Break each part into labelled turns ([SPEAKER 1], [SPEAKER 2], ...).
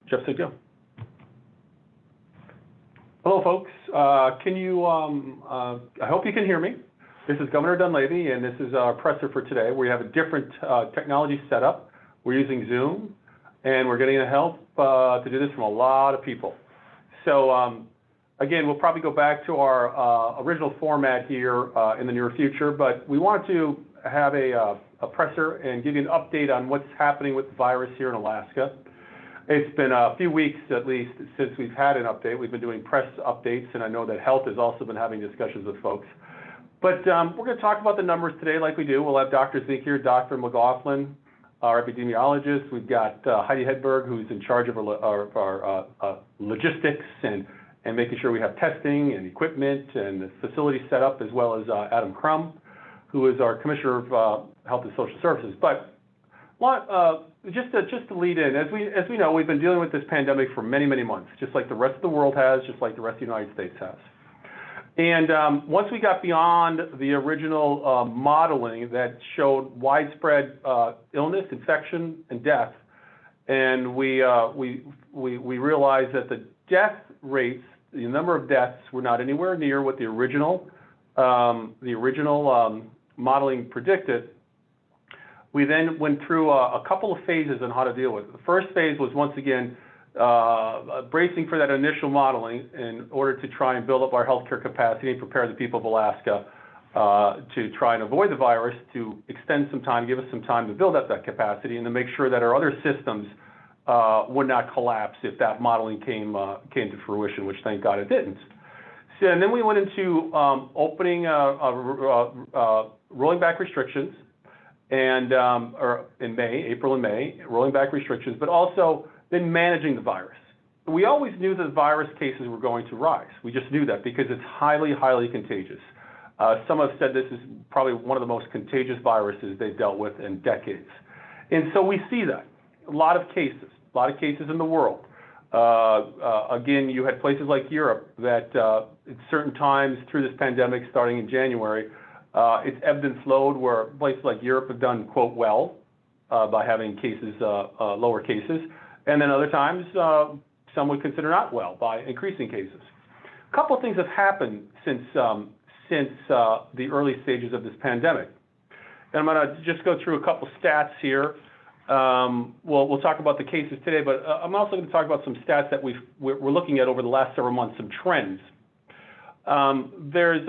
[SPEAKER 1] Jeff said go. Hello, folks. I hope you can hear me. This is Governor Dunleavy, and this is our presser for today. We have a different technology setup. We're using Zoom, and we're getting help to do this from a lot of people. So again, we'll probably go back to our original format here in the near future, but we wanted to have a presser and give you an update on what's happening with the virus here in Alaska. It's been a few weeks, at least, since we've had an update. We've been doing press updates, and I know that health has also been having discussions with folks. But we're going to talk about the numbers today like we do. We'll have Dr. Zink here, Dr. McLaughlin, our epidemiologist. We've got Heidi Hedberg, who's in charge of our logistics and making sure we have testing and equipment and the facility set up, as well as Adam Crum, who is our Commissioner of Health and Social Services. But just to lead in, as we know, we've been dealing with this pandemic for many, many months, just like the rest of the world has, just like the rest of the United States has. And once we got beyond the original modeling that showed widespread illness, infection, and death, and we realized that the death rates, the number of deaths, were not anywhere near what the original modeling predicted. We then went through a couple of phases on how to deal with it. The first phase was, once again, bracing for that initial modeling in order to try and build up our healthcare capacity and prepare the people of Alaska to try and avoid the virus, to extend some time, give us some time to build up that capacity, and to make sure that our other systems would not collapse if that modeling came to fruition, which thank God it didn't. So, and then we went into opening, rolling back restrictions, and or in April and May, rolling back restrictions, but also then managing the virus. We always knew that the virus cases were going to rise. We just knew that because it's highly, highly contagious. Some have said this is probably one of the most contagious viruses they've dealt with in decades. And so we see that. A lot of cases in the world. Again, you had places like Europe that at certain times through this pandemic, starting in January, it's ebbed and flowed, where places like Europe have done, quote, well, by having cases, lower cases. And then other times, some would consider not well by increasing cases. A couple of things have happened since the early stages of this pandemic. And I'm going to just go through a couple stats here. We'll talk about the cases today, but I'm also going to talk about some stats that we're looking at over the last several months, some trends. There's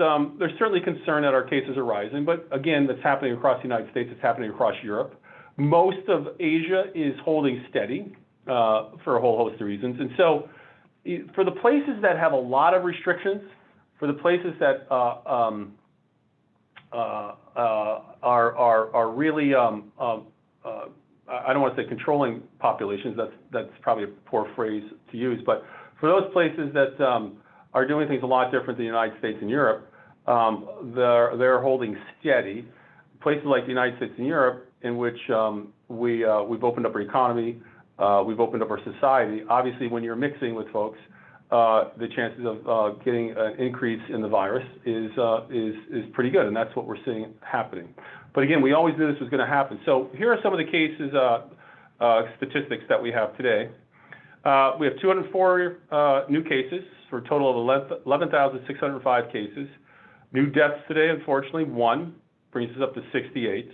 [SPEAKER 1] certainly concern that our cases are rising, but again, that's happening across the United States. It's happening across Europe. Most of Asia is holding steady for a whole host of reasons. And so for the places that have a lot of restrictions, for the places that are really, I don't want to say controlling populations, that's probably a poor phrase to use, but for those places that are doing things a lot different than the United States and Europe, they're holding steady. Places like the United States and Europe, in which we've opened up our economy, we've opened up our society. Obviously, when you're mixing with folks, the chances of getting an increase in the virus is pretty good, and that's what we're seeing happening. But again, we always knew this was going to happen. So here are some of the cases, statistics that we have today. We have 204 new cases for a total of 11,605 cases. New deaths today, unfortunately, 1, brings us up to 68.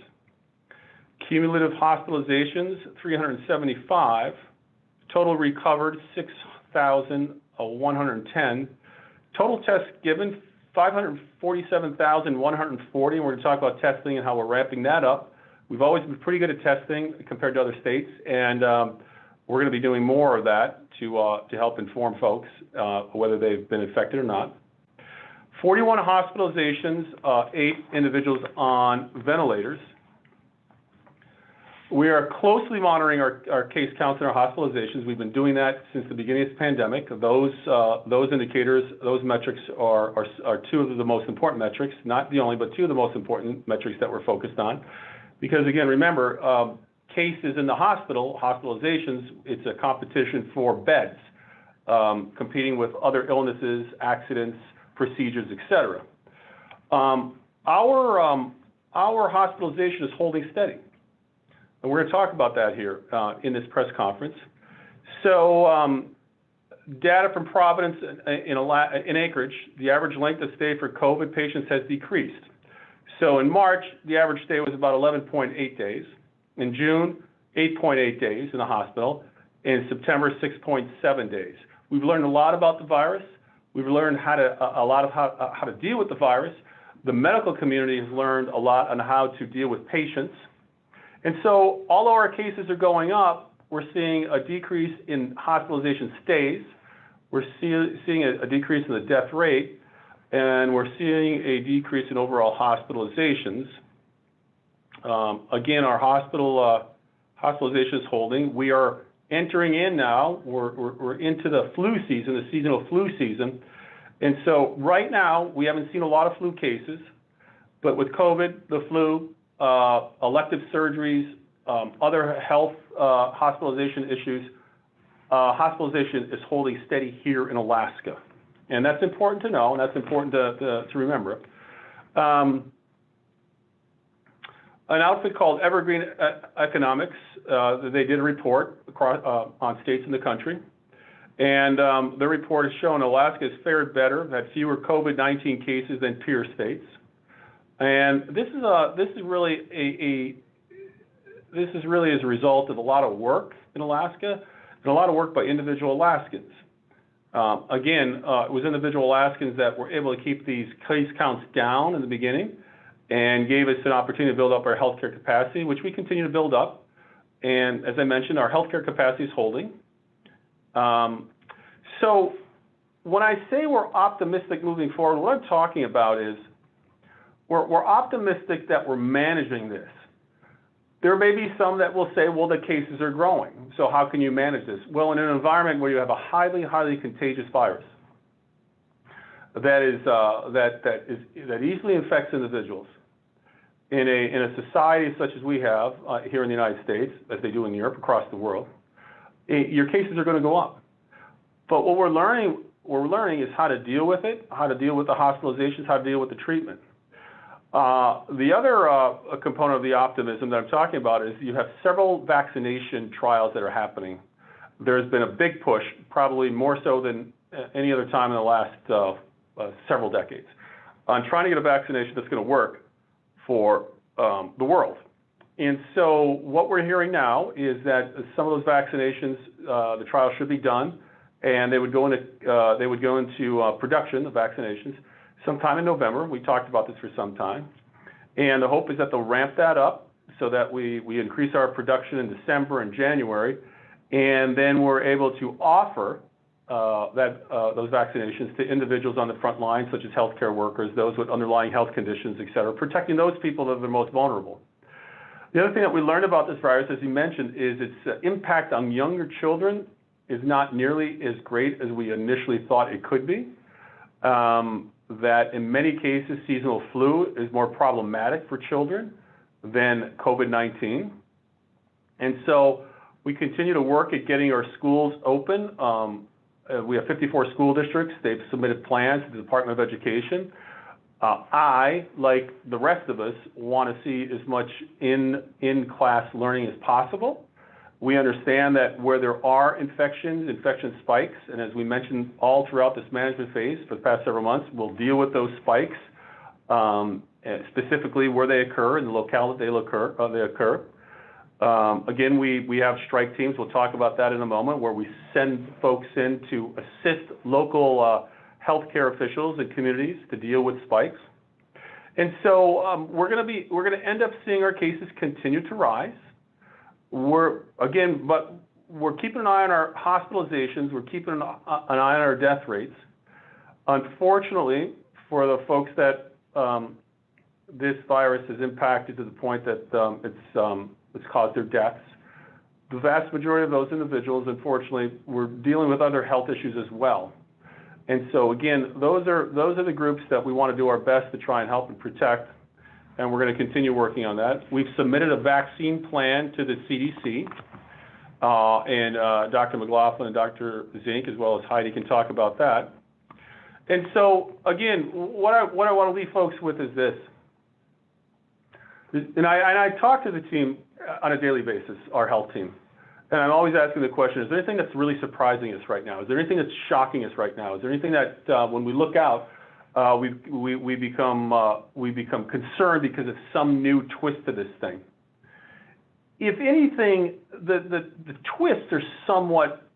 [SPEAKER 1] Cumulative hospitalizations, 375. Total recovered, 6,110. Total tests given, 547,140. And we're going to talk about testing and how we're ramping that up. We've always been pretty good at testing compared to other states, and we're going to be doing more of that to help inform folks whether they've been infected or not. 41 hospitalizations, 8 individuals on ventilators. We are closely monitoring our case counts and our hospitalizations. We've been doing that since the beginning of the pandemic. Those indicators, those metrics are 2 of the most important metrics, not the only, but 2 of the most important metrics that we're focused on. Because again, remember, cases in the hospital, hospitalizations, it's a competition for beds, competing with other illnesses, accidents, procedures, etc. Our hospitalization is holding steady. And we're going to talk about that here in this press conference. So data from Providence in Anchorage, the average length of stay for COVID patients has decreased. So in March, the average stay was about 11.8 days. In June, 8.8 days in the hospital. In September, 6.7 days. We've learned a lot about the virus. We've learned how to deal with the virus. The medical community has learned a lot on how to deal with patients. And so, although our cases are going up, we're seeing a decrease in hospitalization stays. We're seeing a decrease in the death rate, and we're seeing a decrease in overall hospitalizations. Again, our hospitalization is holding. We are entering in now. We're into the flu season, the seasonal flu season. And so right now, we haven't seen a lot of flu cases, but with COVID, the flu, elective surgeries, other health hospitalization issues, hospitalization is holding steady here in Alaska. And that's important to know, and that's important to remember. An outfit called Evergreen Economics, they did a report across, on states in the country. And the report has shown Alaska has fared better, had fewer COVID-19 cases than peer states. And this is really as a result of a lot of work in Alaska and a lot of work by individual Alaskans. Again, it was individual Alaskans that were able to keep these case counts down in the beginning and gave us an opportunity to build up our healthcare capacity, which we continue to build up. And as I mentioned, our healthcare capacity is holding. So when I say we're optimistic moving forward, what I'm talking about is we're optimistic that we're managing this. There may be some that will say, well, the cases are growing, so how can you manage this? Well, in an environment where you have a highly, highly contagious virus that easily infects individuals, in a society such as we have here in the United States, as they do in Europe, across the world, your cases are going to go up. But what we're learning is how to deal with it, how to deal with the hospitalizations, how to deal with the treatment. The other component of the optimism that I'm talking about is you have several vaccination trials that are happening. There's been a big push, probably more so than any other time in the last several decades, on trying to get a vaccination that's going to work for the world. And so what we're hearing now is that some of those vaccinations, the trials should be done, and they would go into production, the vaccinations, sometime in November. We talked about this for some time. And the hope is that they'll ramp that up so that we increase our production in December and January, and then we're able to offer those vaccinations to individuals on the front line, such as healthcare workers, those with underlying health conditions, et cetera, protecting those people that are the most vulnerable. The other thing that we learned about this virus, as you mentioned, is its impact on younger children is not nearly as great as we initially thought it could be. That in many cases, seasonal flu is more problematic for children than COVID-19. And so we continue to work at getting our schools open. We have 54 school districts. They've submitted plans to the Department of Education. I, like the rest of us, want to see as much in-class learning as possible. We understand that where there are infection spikes, and as we mentioned all throughout this management phase for the past several months, we'll deal with those spikes, specifically where they occur and the locale that they occur. Again, we have strike teams. We'll talk about that in a moment, where we send folks in to assist local healthcare officials and communities to deal with spikes. And so we're going to end up seeing our cases continue to rise. But we're keeping an eye on our hospitalizations. We're keeping an eye on our death rates. Unfortunately, for the folks that this virus has impacted to the point that it's caused their deaths, the vast majority of those individuals, unfortunately, we're dealing with other health issues as well. And so again, those are the groups that we want to do our best to try and help and protect, and we're going to continue working on that. We've submitted a vaccine plan to the CDC, and Dr. McLaughlin and Dr. Zink, as well as Heidi, can talk about that. And so again, what I want to leave folks with is this. And I talk to the team on a daily basis, our health team. And I'm always asking the question, is there anything that's really surprising us right now? Is there anything that's shocking us right now? Is there anything that when we look out, we become concerned because of some new twist to this thing? If anything, the twists are somewhat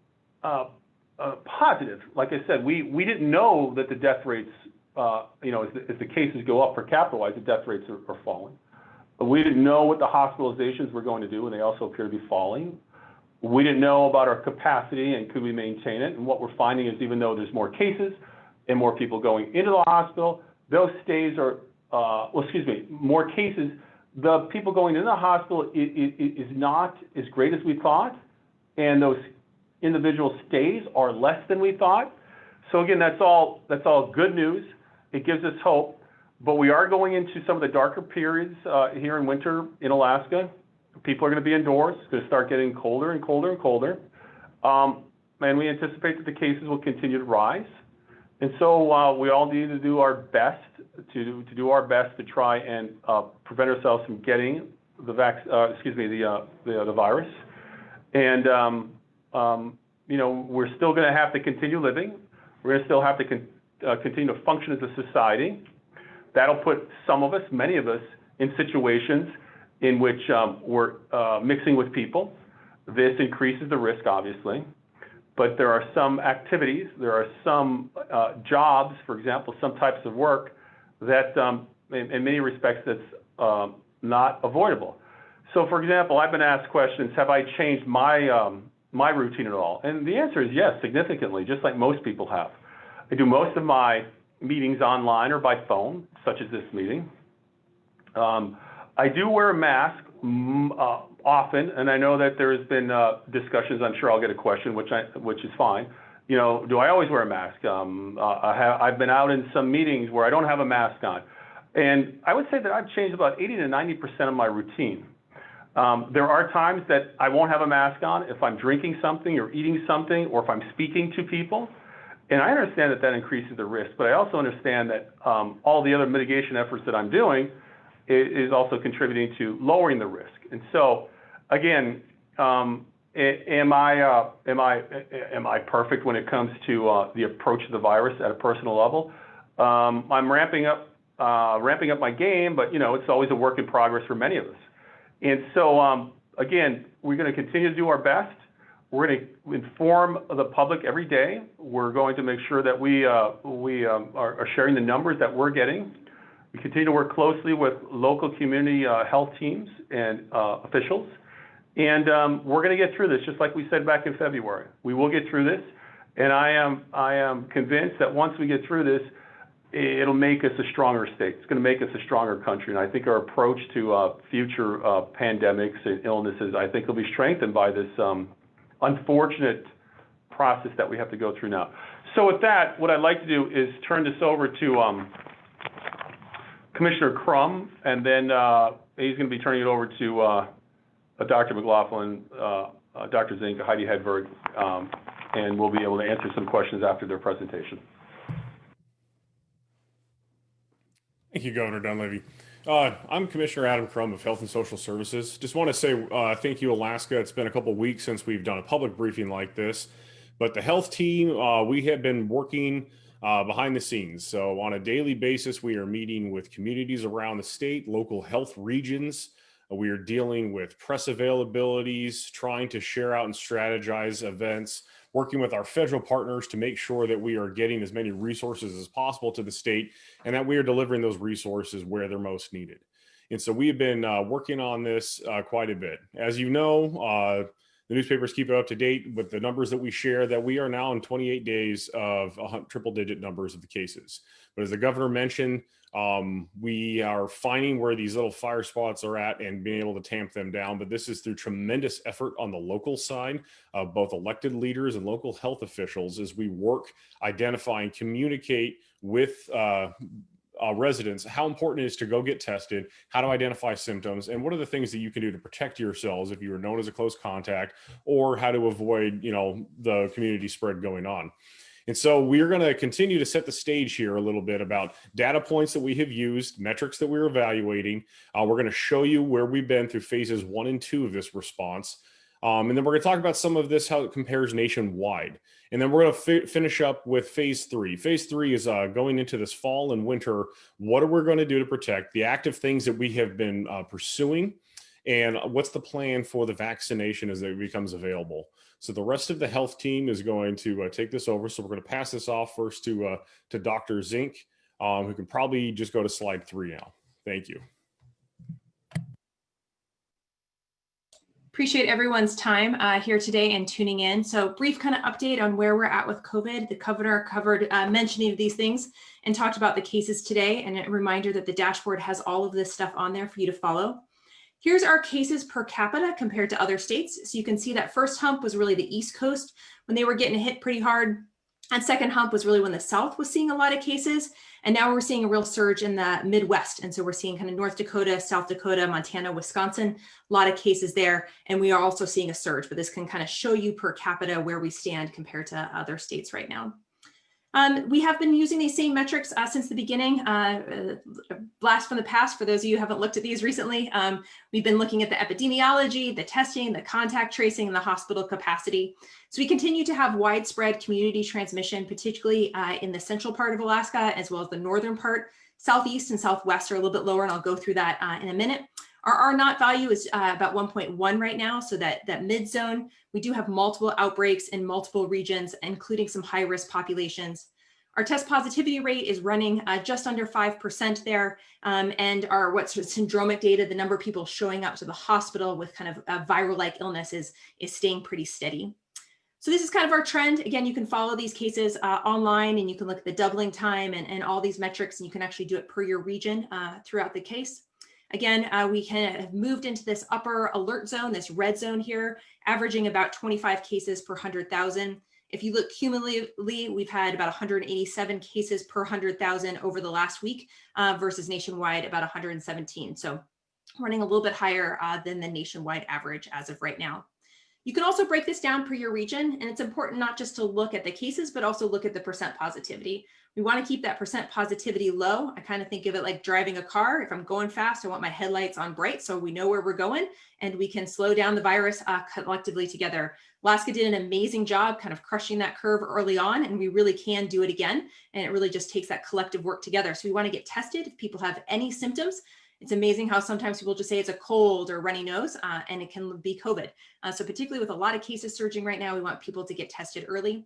[SPEAKER 1] positive. Like I said, we didn't know that the death rates, as the cases go up per capita-wise, the death rates are falling. We didn't know what the hospitalizations were going to do, and they also appear to be falling. We didn't know about our capacity and could we maintain it. And what we're finding is even though there's more cases and more people going into the hospital, those stays are, more cases, the people going into the hospital is not as great as we thought, and those individual stays are less than we thought. So again, that's all good news. It gives us hope, but we are going into some of the darker periods here in winter in Alaska. People are going to be indoors. It's going to start getting colder and colder and colder. And we anticipate that the cases will continue to rise. And so we all need to do our best to try and prevent ourselves from getting the virus. And we're still going to have to continue living. We're going to still have to continue to function as a society. That'll put some of us, many of us, in situations in which we're mixing with people. This increases the risk, obviously. But there are some activities, there are some jobs, for example, some types of work that, in many respects, that's not avoidable. So, for example, I've been asked questions, have I changed my my routine at all? And the answer is yes, significantly, just like most people have. I do most of my meetings online or by phone, such as this meeting. I do wear a mask often, and I know that there has been discussions. I'm sure I'll get a question, which is fine. Do I always wear a mask? I've been out in some meetings where I don't have a mask on, and I would say that I've changed about 80 to 90% of my routine. There are times that I won't have a mask on if I'm drinking something or eating something, or if I'm speaking to people. And I understand that that increases the risk, but I also understand that all the other mitigation efforts that I'm doing is also contributing to lowering the risk. And so, again, am I perfect when it comes to the approach to the virus at a personal level? I'm ramping up my game, but it's always a work in progress for many of us. And so, again, we're going to continue to do our best. We're going to inform the public every day. We're going to make sure that we are sharing the numbers that we're getting. We continue to work closely with local community health teams and officials. And we're going to get through this, just like we said back in February. We will get through this. And I am convinced that once we get through this, it'll make us a stronger state. It's going to make us a stronger country. And I think our approach to future pandemics and illnesses, I think, will be strengthened by this unfortunate process that we have to go through now. So with that, what I'd like to do is turn this over to Commissioner Crum, and then he's going to be turning it over to Dr. McLaughlin, Dr. Zink, Heidi Hedberg, and we'll be able to answer some questions after their presentation.
[SPEAKER 2] Thank you, Governor Dunleavy. I'm Commissioner Adam Crum of Health and Social Services. Just want to say thank you, Alaska. It's been a couple of weeks since we've done a public briefing like this, but the health team, we have been working behind the scenes. So on a daily basis, we are meeting with communities around the state, local health regions. We are dealing with press availabilities, trying to share out and strategize events, working with our federal partners to make sure that we are getting as many resources as possible to the state and that we are delivering those resources where they're most needed. And so we have been working on this quite a bit. As you know, the newspapers keep it up to date with the numbers that we share, that we are now in 28 days of triple-digit numbers of the cases. But as the governor mentioned, we are finding where these little fire spots are at and being able to tamp them down. But this is through tremendous effort on the local side of both elected leaders and local health officials as we work, identify, and communicate with residents how important it is to go get tested, how to identify symptoms, and what are the things that you can do to protect yourselves if you are known as a close contact, or how to avoid, the community spread going on. And so we're going to continue to set the stage here a little bit about data points that we have used, metrics that we're evaluating. We're going to show you where we've been through phases 1 and 2 of this response. And then we're going to talk about some of this, how it compares nationwide. And then we're going to finish up with phase three. Phase three is going into this fall and winter. What are we going to do to protect the active things that we have been pursuing? And what's the plan for the vaccination as it becomes available? So the rest of the health team is going to take this over. So we're going to pass this off first to Dr. Zink, who can probably just go to slide 3 now. Thank you.
[SPEAKER 3] Appreciate everyone's time here today and tuning in. So brief kind of update on where we're at with COVID. The governor covered mentioning these things and talked about the cases today, and a reminder that the dashboard has all of this stuff on there for you to follow. Here's our cases per capita compared to other states. So you can see that first hump was really the East Coast when they were getting hit pretty hard. And second hump was really when the South was seeing a lot of cases. And now we're seeing a real surge in the Midwest. And so we're seeing kind of North Dakota, South Dakota, Montana, Wisconsin, a lot of cases there. And we are also seeing a surge, but this can kind of show you per capita where we stand compared to other states right now. We have been using these same metrics since the beginning. Blast from the past, for those of you who haven't looked at these recently, we've been looking at the epidemiology, the testing, the contact tracing, and the hospital capacity. So we continue to have widespread community transmission, particularly in the central part of Alaska, as well as the northern part. Southeast and southwest are a little bit lower, and I'll go through that in a minute. Our R-naught value is about 1.1 right now, so that mid zone, we do have multiple outbreaks in multiple regions, including some high-risk populations. Our test positivity rate is running just under 5% there, and our what's syndromic data, the number of people showing up to the hospital with kind of a viral-like illness is staying pretty steady. So this is kind of our trend. Again, you can follow these cases online, and you can look at the doubling time and all these metrics, and you can actually do it per your region throughout the case. Again, we have moved into this upper alert zone, this red zone here, averaging about 25 cases per 100,000. If you look cumulatively, we've had about 187 cases per 100,000 over the last week versus nationwide about 117. So running a little bit higher than the nationwide average as of right now. You can also break this down per your region, and it's important not just to look at the cases, but also look at the percent positivity. We want to keep that percent positivity low. I kind of think of it like driving a car. If I'm going fast, I want my headlights on bright so we know where we're going and we can slow down the virus collectively together. Alaska did an amazing job kind of crushing that curve early on, and we really can do it again. And it really just takes that collective work together. So we want to get tested if people have any symptoms. It's amazing how sometimes people just say it's a cold or runny nose, and it can be COVID. So particularly with a lot of cases surging right now, we want people to get tested early.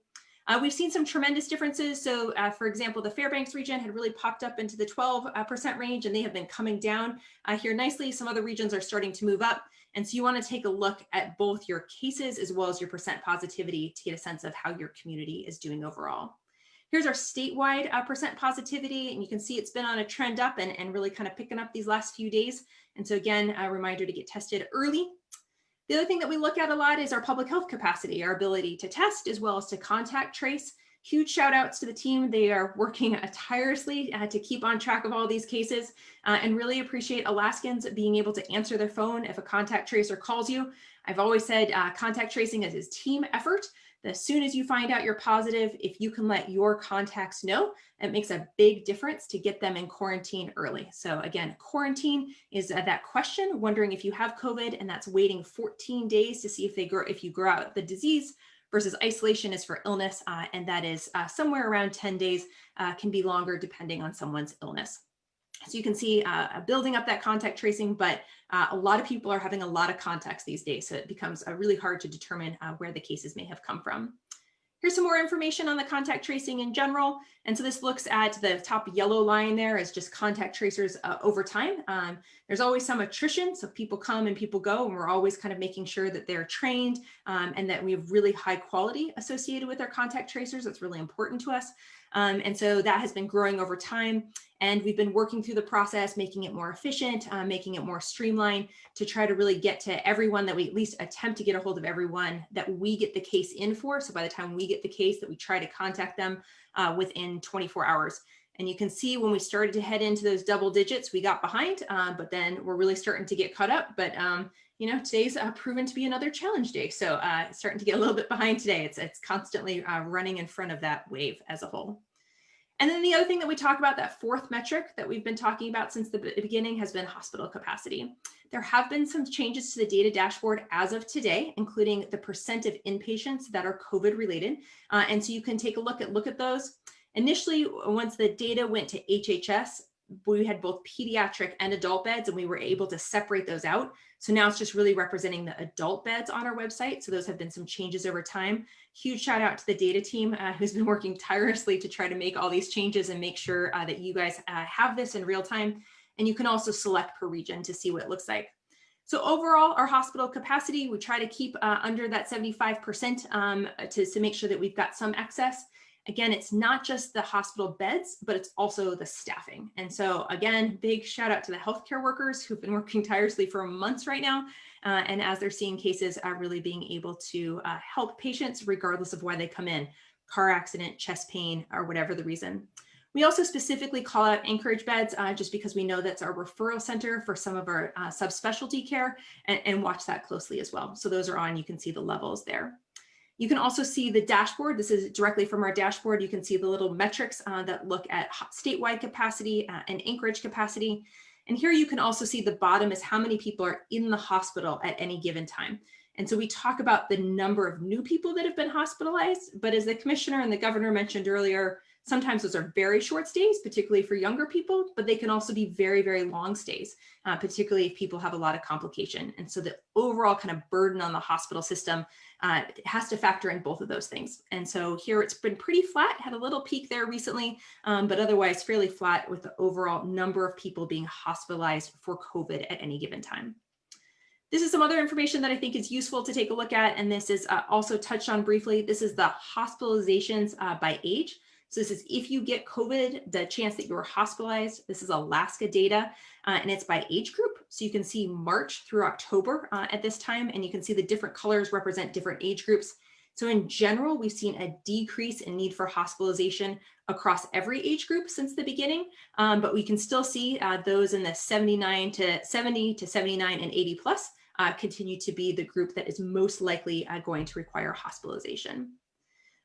[SPEAKER 3] We've seen some tremendous differences. So for example, the Fairbanks region had really popped up into the 12% range, and they have been coming down here nicely. Some other regions are starting to move up. And so you want to take a look at both your cases as well as your percent positivity to get a sense of how your community is doing overall. Here's our statewide percent positivity, and you can see it's been on a trend up and really kind of picking up these last few days. And so again, a reminder to get tested early. The other thing that we look at a lot is our public health capacity, our ability to test as well as to contact trace. Huge shout outs to the team. They are working tirelessly to keep on track of all these cases and really appreciate Alaskans being able to answer their phone if a contact tracer calls you. I've always said contact tracing is a team effort. As soon as you find out you're positive, if you can let your contacts know, it makes a big difference to get them in quarantine early. So again, quarantine is that question, wondering if you have COVID, and that's waiting 14 days to see if you grow out the disease, versus isolation is for illness, and that is somewhere around 10 days, can be longer depending on someone's illness. So you can see building up that contact tracing, but a lot of people are having a lot of contacts these days, so it becomes really hard to determine where the cases may have come from. Here's some more information on the contact tracing in general. And so this looks at the top yellow line there as just contact tracers over time. There's always some attrition, so people come and people go, and we're always kind of making sure that they're trained and that we have really high quality associated with our contact tracers. That's really important to us. And so that has been growing over time. And we've been working through the process, making it more efficient, making it more streamlined to try to really get to everyone, that we at least attempt to get a hold of everyone that we get the case in for. So by the time we get the case, that we try to contact them within 24 hours. And you can see when we started to head into those double digits, we got behind, but then we're really starting to get caught up. But you know, today's proven to be another challenge day. So starting to get a little bit behind today. It's constantly running in front of that wave as a whole. And then the other thing that we talk about, that fourth metric that we've been talking about since the beginning, has been hospital capacity. There have been some changes to the data dashboard as of today, including the percent of inpatients that are COVID related. And so you can take a look at those. Initially, once the data went to HHS, we had both pediatric and adult beds, and we were able to separate those out. So now it's just really representing the adult beds on our website. So those have been some changes over time. Huge shout out to the data team who's been working tirelessly to try to make all these changes and make sure that you guys have this in real time. And you can also select per region to see what it looks like. So overall, our hospital capacity, we try to keep under that 75% to make sure that we've got some excess. Again, it's not just the hospital beds, but it's also the staffing. And so again, big shout out to the healthcare workers who've been working tirelessly for months right now. And as they're seeing cases, really being able to help patients regardless of why they come in, car accident, chest pain, or whatever the reason. We also specifically call out Anchorage beds just because we know that's our referral center for some of our subspecialty care, and watch that closely as well. So those are on, you can see the levels there. You can also see the dashboard. This is directly from our dashboard. You can see the little metrics that look at statewide capacity and Anchorage capacity. And here you can also see the bottom is how many people are in the hospital at any given time. And so we talk about the number of new people that have been hospitalized, but as the commissioner and the governor mentioned earlier, sometimes those are very short stays, particularly for younger people, but they can also be very, very long stays, particularly if people have a lot of complication. And so the overall kind of burden on the hospital system has to factor in both of those things. And so here it's been pretty flat, had a little peak there recently, but otherwise fairly flat with the overall number of people being hospitalized for COVID at any given time. This is some other information that I think is useful to take a look at, and this is also touched on briefly. This is the hospitalizations by age. So this is if you get COVID, the chance that you were hospitalized. This is Alaska data, and it's by age group. So you can see March through October at this time, and you can see the different colors represent different age groups. So in general, we've seen a decrease in need for hospitalization across every age group since the beginning, but we can still see those in the 70 to 79 and 80 plus continue to be the group that is most likely going to require hospitalization.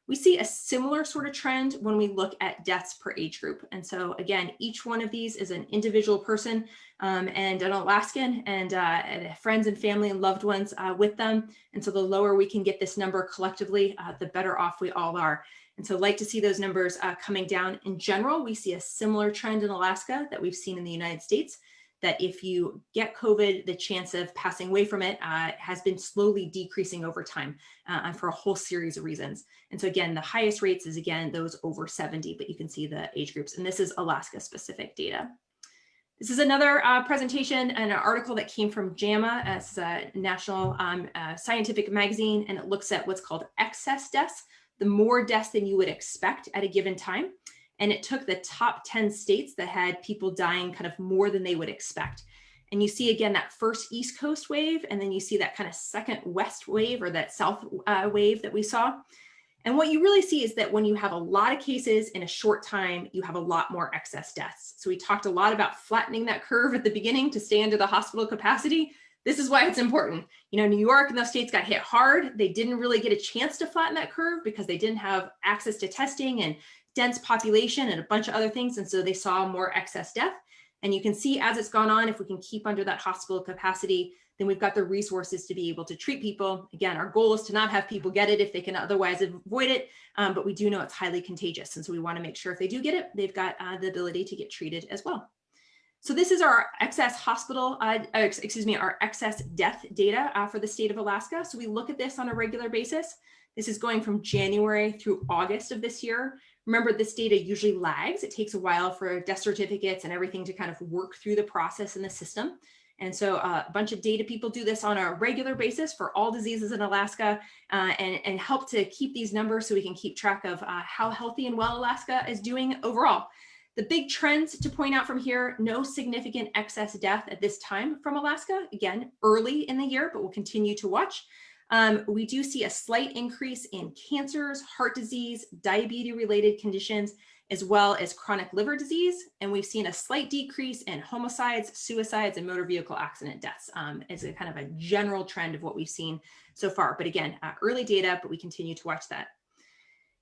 [SPEAKER 3] We see a similar sort of trend when we look at deaths per age group. And so again, each one of these is an individual person and an Alaskan and friends and family and loved ones with them. And so the lower we can get this number collectively, the better off we all are. And so I'd like to see those numbers coming down. In general, we see a similar trend in Alaska that we've seen in the United States, that if you get COVID, the chance of passing away from it has been slowly decreasing over time for a whole series of reasons. And so again, the highest rates is again, those over 70, but you can see the age groups, and this is Alaska specific data. This is another presentation and an article that came from JAMA, as a national scientific magazine, and it looks at what's called excess deaths, the more deaths than you would expect at a given time. And it took the top 10 states that had people dying kind of more than they would expect. And you see again, that first East Coast wave, and then you see that kind of second West wave or that South wave that we saw. And what you really see is that when you have a lot of cases in a short time, you have a lot more excess deaths. So we talked a lot about flattening that curve at the beginning to stay under the hospital capacity. This is why it's important. You know, New York and those states got hit hard. They didn't really get a chance to flatten that curve because they didn't have access to testing and dense population and a bunch of other things. And so they saw more excess death. And you can see as it's gone on, if we can keep under that hospital capacity, then we've got the resources to be able to treat people. Again, our goal is to not have people get it if they can otherwise avoid it, but we do know it's highly contagious. And so we wanna make sure if they do get it, they've got the ability to get treated as well. So this is our excess hospital, our excess death data for the state of Alaska. So we look at this on a regular basis. This is going from January through August of this year. Remember, this data usually lags. It takes a while for death certificates and everything to kind of work through the process in the system. And so a bunch of data people do this on a regular basis for all diseases in Alaska and help to keep these numbers so we can keep track of how healthy and well Alaska is doing overall. The big trends to point out from here, no significant excess death at this time from Alaska. Again, early in the year, but we'll continue to watch. We do see a slight increase in cancers, heart disease, diabetes-related conditions, as well as chronic liver disease. And we've seen a slight decrease in homicides, suicides, and motor vehicle accident deaths as a kind of a general trend of what we've seen so far. But again, early data, but we continue to watch that.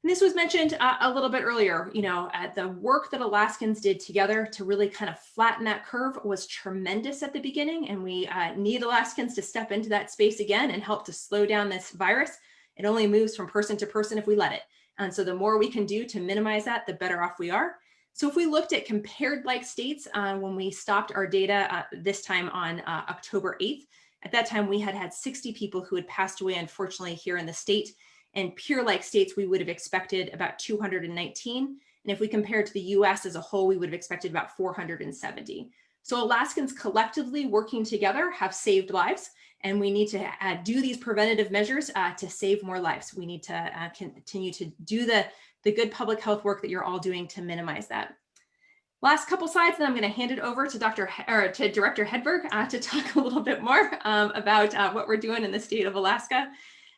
[SPEAKER 3] And this was mentioned a little bit earlier, the work that Alaskans did together to really kind of flatten that curve was tremendous at the beginning. And we need Alaskans to step into that space again and help to slow down this virus. It only moves from person to person if we let it. And so the more we can do to minimize that, the better off we are. So if we looked at compared like states, when we stopped our data this time on October 8th, at that time we had 60 people who had passed away, unfortunately, here in the state. And peer-like states, we would have expected about 219. And if we compare to the US as a whole, we would have expected about 470. So Alaskans collectively working together have saved lives. And we need to do these preventative measures to save more lives. We need to continue to do the good public health work that you're all doing to minimize that. Last couple slides, then I'm going to hand it over to Director Hedberg to talk a little bit more about what we're doing in the state of Alaska.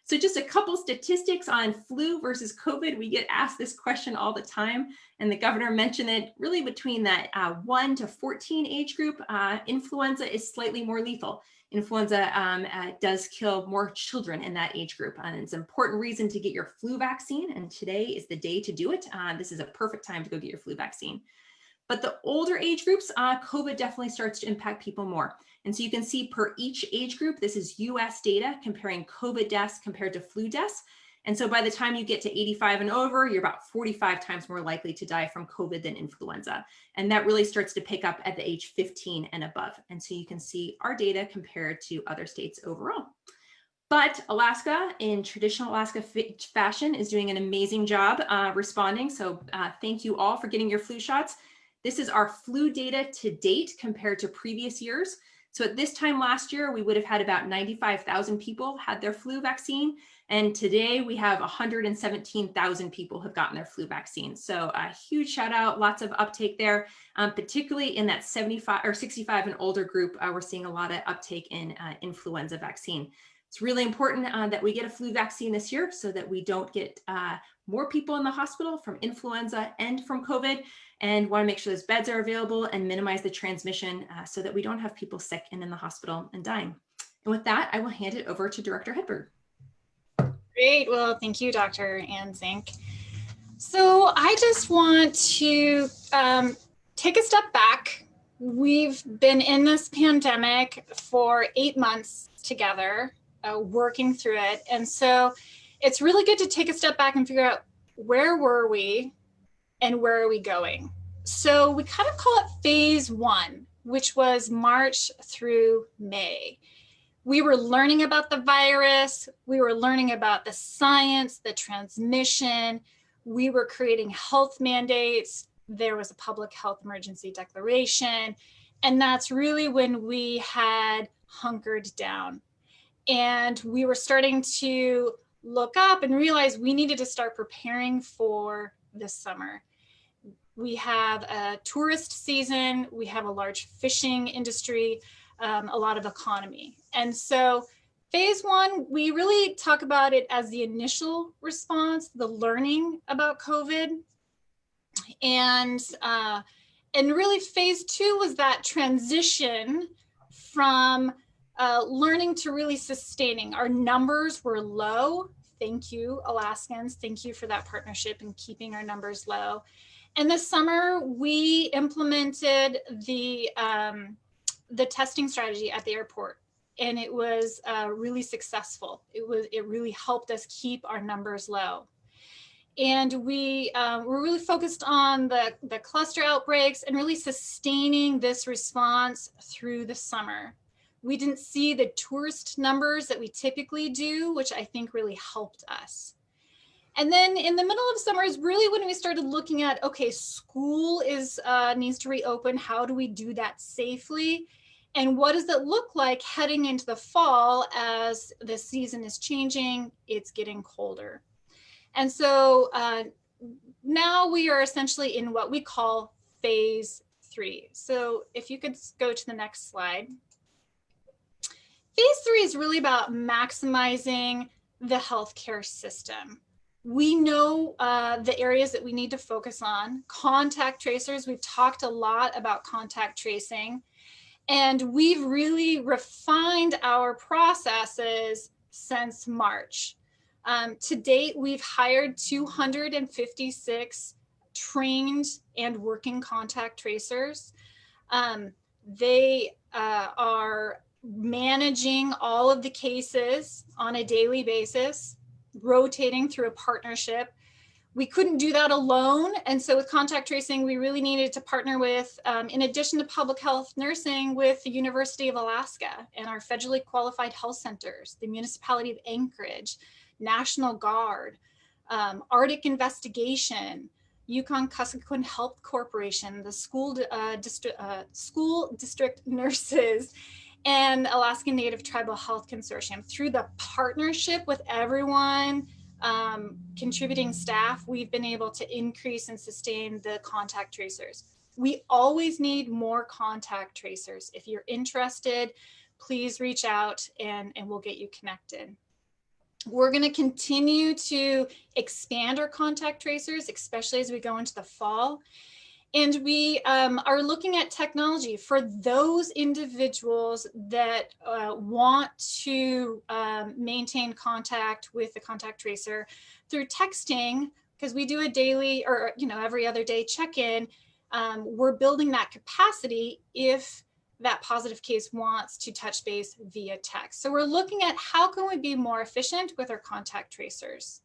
[SPEAKER 3] So just a couple statistics on flu versus COVID. We get asked this question all the time, and the governor mentioned it really between that 1 to 14 age group. Influenza is slightly more lethal. Influenza does kill more children in that age group, and it's an important reason to get your flu vaccine, and today is the day to do it. This is a perfect time to go get your flu vaccine. But the older age groups, COVID definitely starts to impact people more. And so you can see per each age group, this is US data comparing COVID deaths compared to flu deaths. And so by the time you get to 85 and over, you're about 45 times more likely to die from COVID than influenza. And that really starts to pick up at the age 15 and above. And so you can see our data compared to other states overall. But Alaska, in traditional Alaska fashion, is doing an amazing job responding. So thank you all for getting your flu shots. This is our flu data to date compared to previous years. So at this time last year, we would have had about 95,000 people had their flu vaccine. And today we have 117,000 people have gotten their flu vaccine. So a huge shout out, lots of uptake there, particularly in that 75 or 65 and older group. We're seeing a lot of uptake in influenza vaccine. It's really important that we get a flu vaccine this year so that we don't get more people in the hospital from influenza and from COVID, and want to make sure those beds are available and minimize the transmission so that we don't have people sick and in the hospital and dying. And with that, I will hand it over to Director Hedberg.
[SPEAKER 4] Great. Well, thank you, Dr. Ann Zink. So I just want to take a step back. We've been in this pandemic for 8 months together, working through it. And so it's really good to take a step back and figure out where were we and where are we going? So we kind of call it phase 1, which was March through May. We were learning about the virus. We were learning about the science, the transmission. We were creating health mandates. There was a public health emergency declaration. And that's really when we had hunkered down. And we were starting to look up and realize we needed to start preparing for this summer. We have a tourist season, we have a large fishing industry, a lot of economy. And so phase 1, we really talk about it as the initial response, the learning about COVID. And really phase 2 was that transition from learning to really sustaining. Our numbers were low. Thank you, Alaskans. Thank you for that partnership and keeping our numbers low. And this summer, we implemented the testing strategy at the airport, and it was really successful. It really helped us keep our numbers low. And we were really focused on the cluster outbreaks and really sustaining this response through the summer. We didn't see the tourist numbers that we typically do, which I think really helped us. And then in the middle of summer is really when we started looking at, okay, school needs to reopen. How do we do that safely? And what does it look like heading into the fall as the season is changing, it's getting colder. And so now we are essentially in what we call phase 3. So if you could go to the next slide. Phase 3 is really about maximizing the healthcare system. We know the areas that we need to focus on. Contact tracers, we've talked a lot about contact tracing, and we've really refined our processes since March. To date, we've hired 256 trained and working contact tracers. They are managing all of the cases on a daily basis, rotating through a partnership. We couldn't do that alone. And so with contact tracing, we really needed to partner with, in addition to public health nursing, with the University of Alaska and our federally qualified health centers, the municipality of Anchorage, National Guard, Arctic Investigation, Yukon-Kuskokwim Health Corporation, the school district nurses, and Alaskan Native Tribal Health Consortium. Through the partnership with everyone, contributing staff, we've been able to increase and sustain the contact tracers. We always need more contact tracers. If you're interested, please reach out and we'll get you connected. We're going to continue to expand our contact tracers, especially as we go into the fall. And we are looking at technology for those individuals that want to maintain contact with the contact tracer through texting, because we do a daily or every other day check-in. We're building that capacity if that positive case wants to touch base via text. So we're looking at how can we be more efficient with our contact tracers.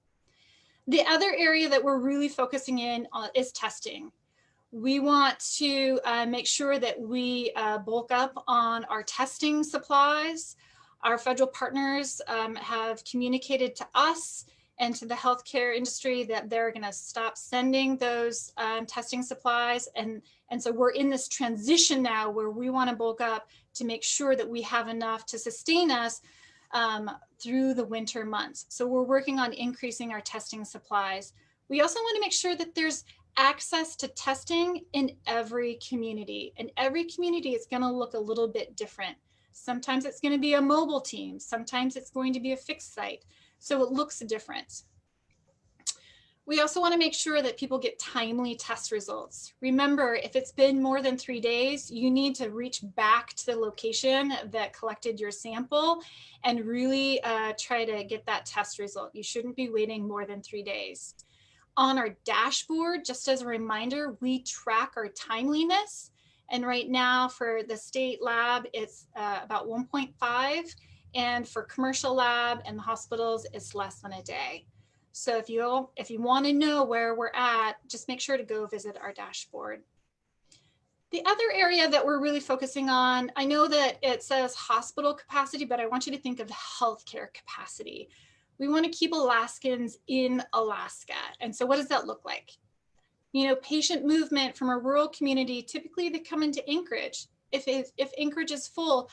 [SPEAKER 4] The other area that we're really focusing in on is testing. We want to make sure that we bulk up on our testing supplies. Our federal partners have communicated to us and to the healthcare industry that they're going to stop sending those testing supplies. And so we're in this transition now where we want to bulk up to make sure that we have enough to sustain us through the winter months. So we're working on increasing our testing supplies. We also want to make sure that there's access to testing in every community. And every community is going to look a little bit different. Sometimes it's going to be a mobile team. Sometimes it's going to be a fixed site. So it looks different. We also want to make sure that people get timely test results. Remember, if it's been more than 3 days, you need to reach back to the location that collected your sample and really try to get that test result. You shouldn't be waiting more than 3 days. On our dashboard, just as a reminder, we track our timeliness. And right now for the state lab, it's about 1.5. And for commercial lab and the hospitals, it's less than a day. So if you want to know where we're at, just make sure to go visit our dashboard. The other area that we're really focusing on, I know that it says hospital capacity, but I want you to think of healthcare capacity. We want to keep Alaskans in Alaska. And so what does that look like? Patient movement from a rural community, typically they come into Anchorage. If Anchorage is full,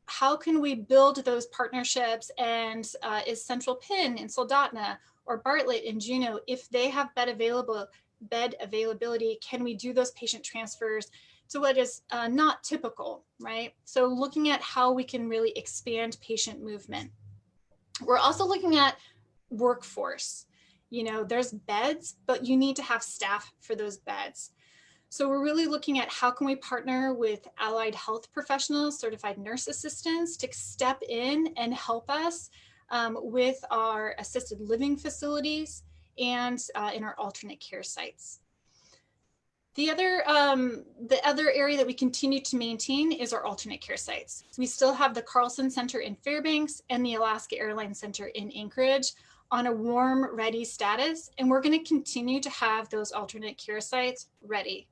[SPEAKER 4] how can we build those partnerships? And is Central Penn in Soldotna or Bartlett in Juneau, if they have bed availability, can we do those patient transfers to what is not typical, right? So looking at how we can really expand patient movement. We're also looking at workforce. There's beds, but you need to have staff for those beds. So we're really looking at how can we partner with allied health professionals, certified nurse assistants to step in and help us with our assisted living facilities and in our alternate care sites. The other area that we continue to maintain is our alternate care sites. We still have the Carlson Center in Fairbanks and the Alaska Airlines Center in Anchorage on a warm, ready status, and we're going to continue to have those alternate care sites ready.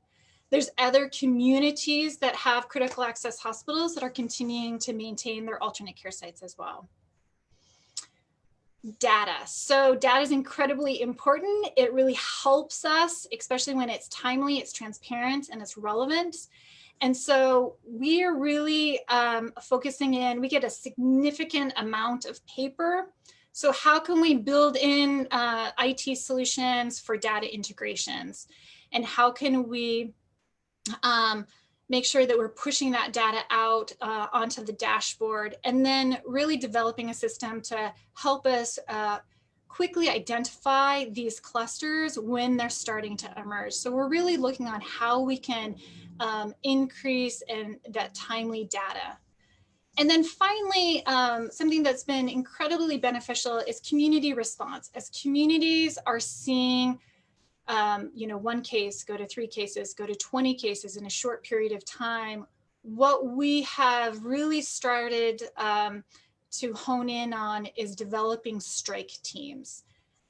[SPEAKER 4] There's other communities that have critical access hospitals that are continuing to maintain their alternate care sites as well. Data. So data is incredibly important. It really helps us, especially when it's timely, it's transparent, and it's relevant. And so we are really focusing in, we get a significant amount of paper. So how can we build in IT solutions for data integrations? And how can we make sure that we're pushing that data out onto the dashboard, and then really developing a system to help us quickly identify these clusters when they're starting to emerge. So we're really looking on how we can increase that timely data. And then finally, something that's been incredibly beneficial is community response. As communities are seeing, one case go to 3 cases, go to 20 cases in a short period of time, what we have really started to hone in on is developing strike teams.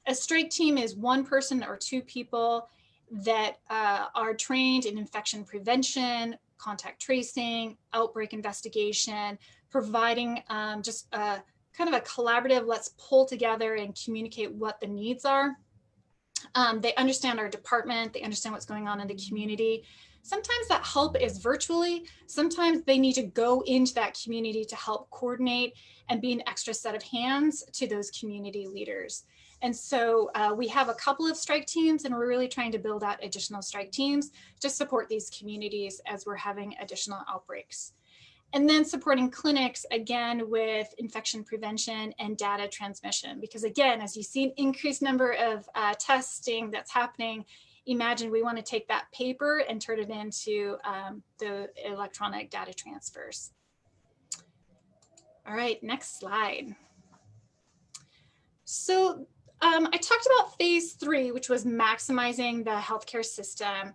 [SPEAKER 4] A strike team is 1 person or 2 people that are trained in infection prevention, contact tracing, outbreak investigation, providing just a kind of a collaborative, let's pull together and communicate what the needs are. They understand our department, they understand what's going on in the community. Sometimes that help is virtually, sometimes they need to go into that community to help coordinate and be an extra set of hands to those community leaders. And so we have a couple of strike teams, and we're really trying to build out additional strike teams to support these communities as we're having additional outbreaks. And then supporting clinics, again, with infection prevention and data transmission. Because again, as you see an increased number of testing that's happening, imagine we want to take that paper and turn it into the electronic data transfers. All right, next slide. So I talked about phase 3, which was maximizing the healthcare system.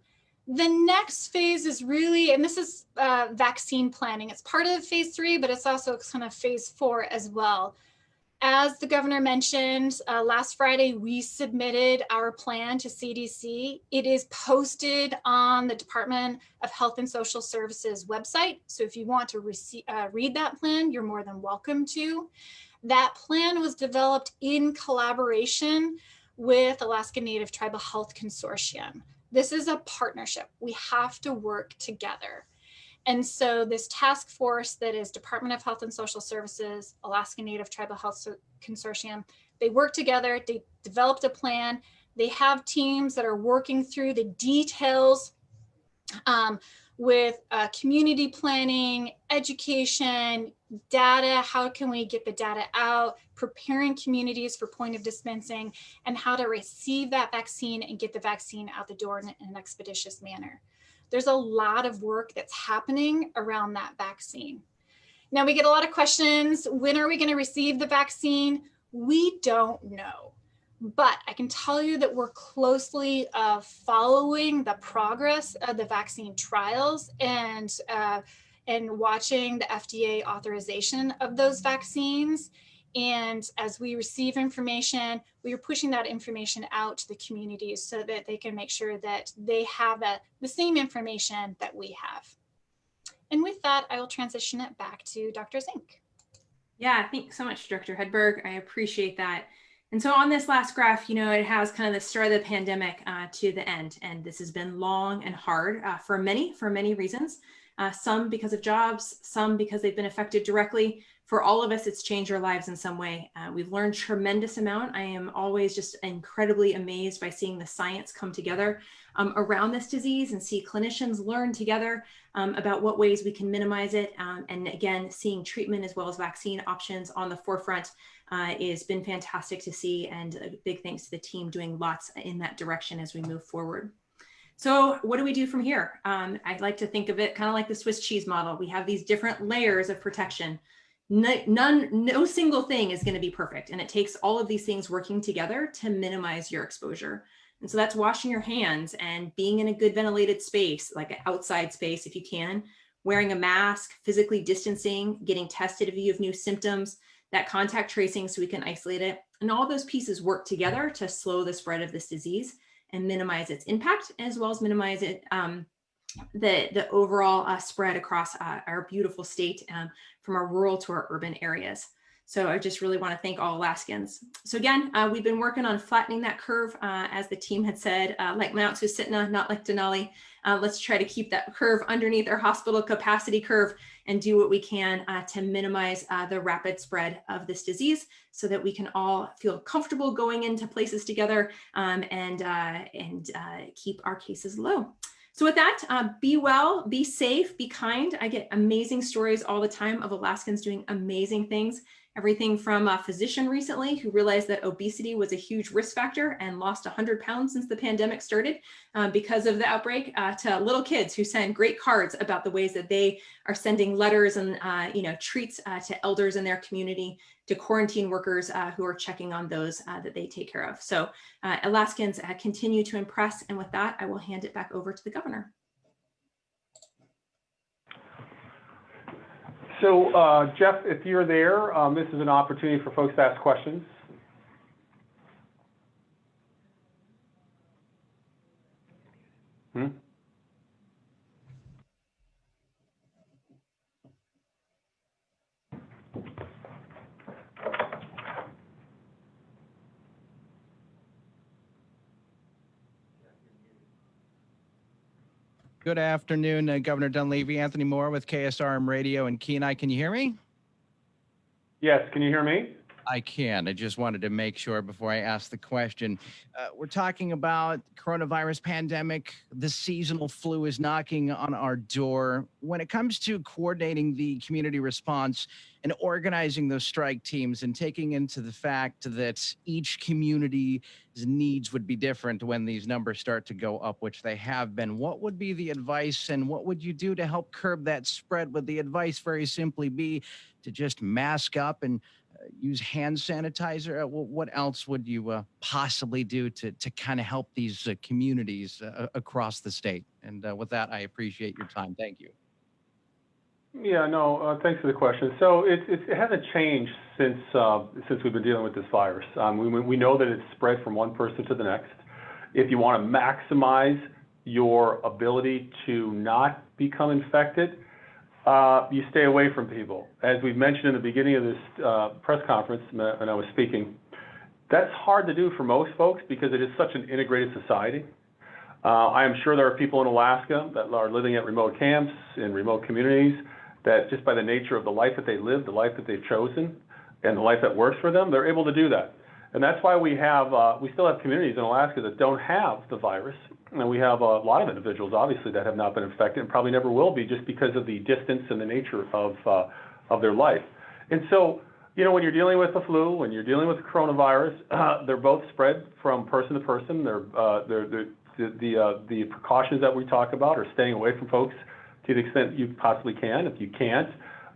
[SPEAKER 4] The next phase is really, and this is vaccine planning. It's part of phase 3, but it's also kind of phase 4 as well. As the governor mentioned, last Friday, we submitted our plan to CDC. It is posted on the Department of Health and Social Services website. So if you want to read that plan, you're more than welcome to. That plan was developed in collaboration with Alaska Native Tribal Health Consortium. This is a partnership. We have to work together. And so this task force that is Department of Health and Social Services, Alaska Native Tribal Health Consortium, they work together, they developed a plan. They have teams that are working through the details with community planning, education, data, how can we get the data out, preparing communities for point of dispensing, and how to receive that vaccine and get the vaccine out the door in an expeditious manner. There's a lot of work that's happening around that vaccine. Now we get a lot of questions, when are we going to receive the vaccine? We don't know. But I can tell you that we're closely following the progress of the vaccine trials and watching the FDA authorization of those vaccines. And as we receive information, we are pushing that information out to the communities so that they can make sure that they have the same information that we have. And with that, I will transition it back to Dr. Zink.
[SPEAKER 3] Yeah, thanks so much, Dr. Hedberg. I appreciate that. And so on this last graph, it has kind of the start of the pandemic to the end. And this has been long and hard for many reasons. Some because of jobs, some because they've been affected directly. For all of us, it's changed our lives in some way. We've learned a tremendous amount. I am always just incredibly amazed by seeing the science come together around this disease and see clinicians learn together about what ways we can minimize it. And again, seeing treatment as well as vaccine options on the forefront has been fantastic to see. And a big thanks to the team doing lots in that direction as we move forward. So what do we do from here? I'd like to think of it kind of like the Swiss cheese model. We have these different layers of protection. No single thing is going to be perfect. And it takes all of these things working together to minimize your exposure. And so that's washing your hands and being in a good ventilated space, like an outside space if you can, wearing a mask, physically distancing, getting tested if you have new symptoms, that contact tracing so we can isolate it. And all those pieces work together to slow the spread of this disease and minimize its impact, as well as minimize it, the overall spread across our beautiful state from our rural to our urban areas. So I just really want to thank all Alaskans. So again, we've been working on flattening that curve, as the team had said, like Mount Susitna, not like Denali. Let's try to keep that curve underneath our hospital capacity curve and do what we can to minimize the rapid spread of this disease so that we can all feel comfortable going into places together and keep our cases low. So with that, be well, be safe, be kind. I get amazing stories all the time of Alaskans doing amazing things Everything from a physician recently who realized that obesity was a huge risk factor and lost 100 pounds since the pandemic started because of the outbreak, to little kids who send great cards about the ways that they are sending letters and treats to elders in their community, to quarantine workers who are checking on those that they take care of. So Alaskans continue to impress. And with that, I will hand it back over to the governor.
[SPEAKER 1] So Jeff, if you're there, this is an opportunity for folks to ask questions.
[SPEAKER 5] Good afternoon, Governor Dunleavy. Anthony Moore with KSRM Radio in Kenai. Can you hear me?
[SPEAKER 1] Yes, can you hear me?
[SPEAKER 5] I can. I just wanted to make sure before I ask the question. We're talking about coronavirus pandemic. The seasonal flu is knocking on our door. When it comes to coordinating the community response and organizing those strike teams and taking into the fact that each community's needs would be different when these numbers start to go up, which they have been, what would be the advice and what would you do to help curb that spread? Would the advice very simply be to just mask up and use hand sanitizer? What else would you possibly do to kind of help these communities across the state? And with that, I appreciate your time. Thank you.
[SPEAKER 1] Yeah, no, thanks for the question. So it hasn't changed since we've been dealing with this virus. We know that it's spread from one person to the next. If you want to maximize your ability to not become infected, you stay away from people. As we've mentioned in the beginning of this press conference when I was speaking, that's hard to do for most folks because it is such an integrated society. I am sure there are people in Alaska that are living at remote camps, in remote communities, that just by the nature of the life that they live, the life that they've chosen, and the life that works for them, they're able to do that. And that's why we still have communities in Alaska that don't have the virus. And we have a lot of individuals, obviously, that have not been infected and probably never will be just because of the distance and the nature of their life. And so, when you're dealing with the flu, when you're dealing with the coronavirus, they're both spread from person to person. The precautions that we talk about are staying away from folks to the extent you possibly can. If you can't,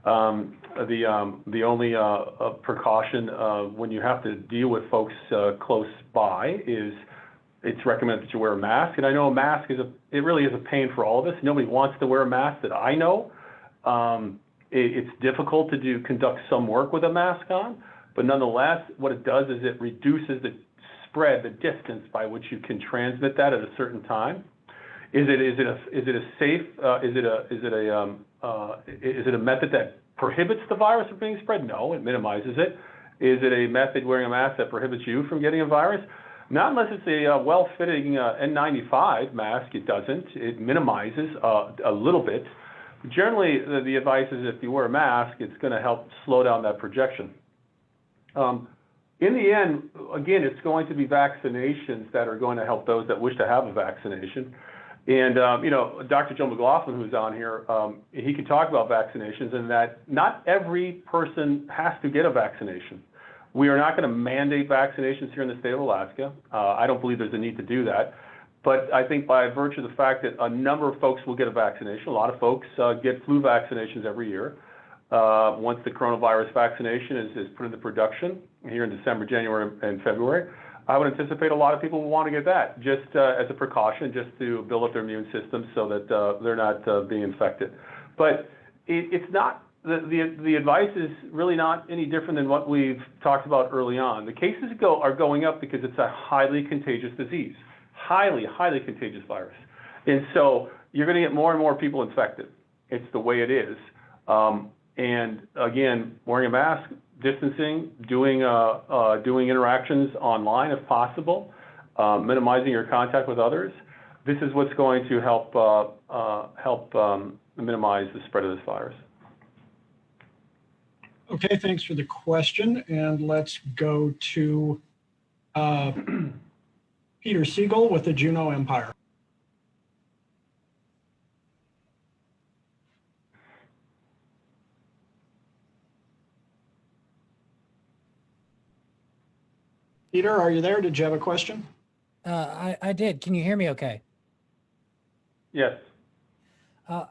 [SPEAKER 1] the only precaution when you have to deal with folks close by is it's recommended that you wear a mask. And I know a mask it really is a pain for all of us. Nobody wants to wear a mask that I know. It's difficult to conduct some work with a mask on, but nonetheless, what it does is it reduces the spread, the distance by which you can transmit that at a certain time. Is it a method that prohibits the virus from being spread? No, it minimizes it. Is it a method, wearing a mask, that prohibits you from getting a virus? Not unless it's a well-fitting N95 mask. It doesn't. It minimizes a little bit. Generally, the advice is if you wear a mask, it's going to help slow down that projection. In the end, again, it's going to be vaccinations that are going to help those that wish to have a vaccination. And, Dr. Joe McLaughlin, who's on here, he can talk about vaccinations and that not every person has to get a vaccination. We are not going to mandate vaccinations here in the state of Alaska. I don't believe there's a need to do that. But I think by virtue of the fact that a number of folks will get a vaccination, a lot of folks get flu vaccinations every year. Once the coronavirus vaccination is put into production here in December, January, and February, I would anticipate a lot of people will want to get that just as a precaution, just to build up their immune system so that they're not being infected. But it's not, the advice is really not any different than what we've talked about early on. The cases are going up because it's a highly contagious disease, highly contagious virus. And so you're going to get more and more people infected. It's the way it is. And again, wearing a mask, distancing, doing interactions online if possible, minimizing your contact with others. This is what's going to help minimize the spread of this virus.
[SPEAKER 6] Okay, thanks for the question. And let's go to Peter Siegel with the Juneau Empire. Peter, are you there? Did you have a question?
[SPEAKER 7] I did. Can you hear me okay?
[SPEAKER 1] Yes.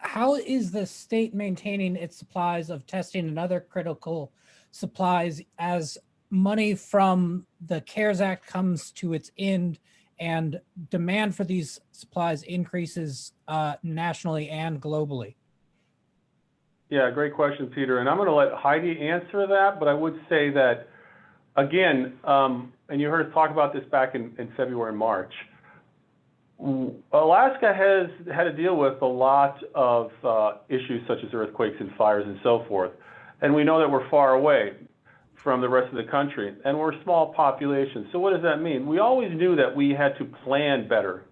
[SPEAKER 7] How is the state maintaining its supplies of testing and other critical supplies as money from the CARES Act comes to its end and demand for these supplies increases nationally and globally?
[SPEAKER 1] Yeah, great question, Peter. And I'm going to let Heidi answer that, but I would say that, again, and you heard us talk about this back in February and March, Alaska has had to deal with a lot of issues such as earthquakes and fires and so forth. And we know that we're far away from the rest of the country, and we're a small population. So what does that mean? We always knew that we had to plan better.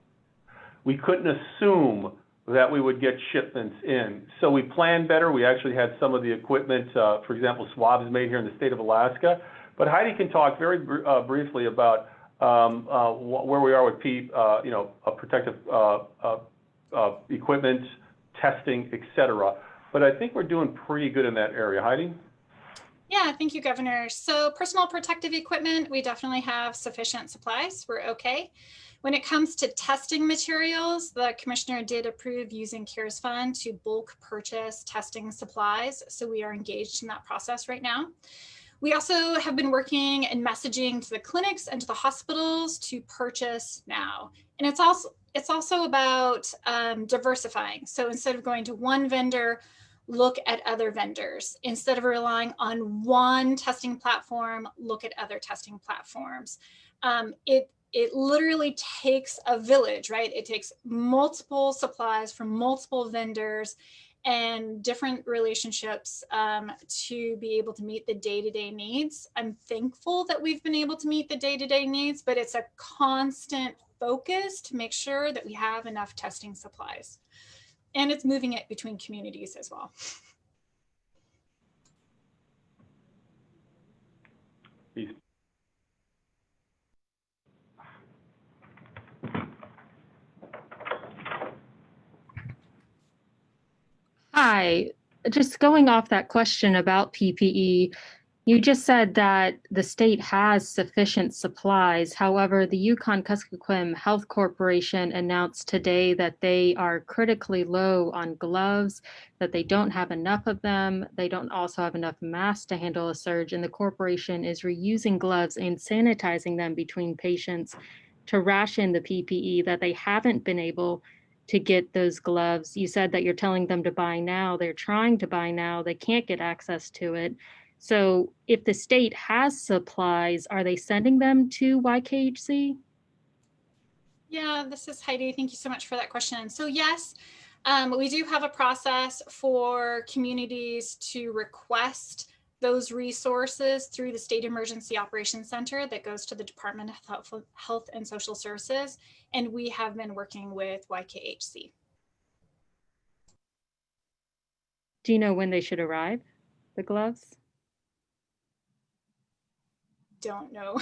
[SPEAKER 1] We couldn't assume that we would get shipments in. So we planned better. We actually had some of the equipment, for example, swabs made here in the state of Alaska. But Heidi can talk very briefly about where we are with protective equipment, testing, et cetera. But I think we're doing pretty good in that area. Heidi?
[SPEAKER 4] Yeah, thank you, Governor. So personal protective equipment, we definitely have sufficient supplies. We're okay. When it comes to testing materials, the commissioner did approve using CARES Fund to bulk purchase testing supplies. So we are engaged in that process right now. We also have been working and messaging to the clinics and to the hospitals to purchase now. And it's also about diversifying. So instead of going to one vendor, look at other vendors. Instead of relying on one testing platform, look at other testing platforms. It literally takes a village, right? It takes multiple supplies from multiple vendors and different relationships to be able to meet the day-to-day needs. I'm thankful that we've been able to meet the day-to-day needs, but it's a constant focus to make sure that we have enough testing supplies. And it's moving it between communities as well.
[SPEAKER 8] Hi, just going off that question about PPE, you just said that the state has sufficient supplies. However, the Yukon-Kuskokwim Health Corporation announced today that they are critically low on gloves, that they don't have enough of them. They don't also have enough masks to handle a surge, and the corporation is reusing gloves and sanitizing them between patients to ration the PPE that they haven't been able to get those gloves. You said that you're telling them to buy now. They're trying to buy now. They can't get access to it. So if the state has supplies, are they sending them to YKHC?
[SPEAKER 4] Yeah, this is Heidi. Thank you so much for that question. So yes, we do have a process for communities to request those resources through the State Emergency Operations Center that goes to the Department of Health and Social Services. And we have been working with YKHC.
[SPEAKER 8] Do you know when they should arrive, the gloves?
[SPEAKER 4] Don't know.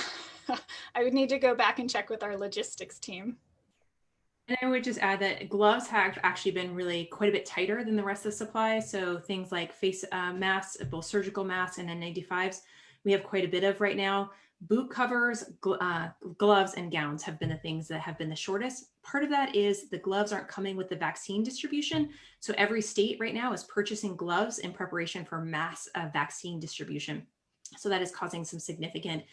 [SPEAKER 4] I would need to go back and check with our logistics team.
[SPEAKER 3] And I would just add that gloves have actually been really quite a bit tighter than the rest of the supply. So things like face masks, both surgical masks and N95s, we have quite a bit of right now. Boot covers, gloves, and gowns have been the things that have been the shortest. Part of that is the gloves aren't coming with the vaccine distribution. So every state right now is purchasing gloves in preparation for mass vaccine distribution. So that is causing some significant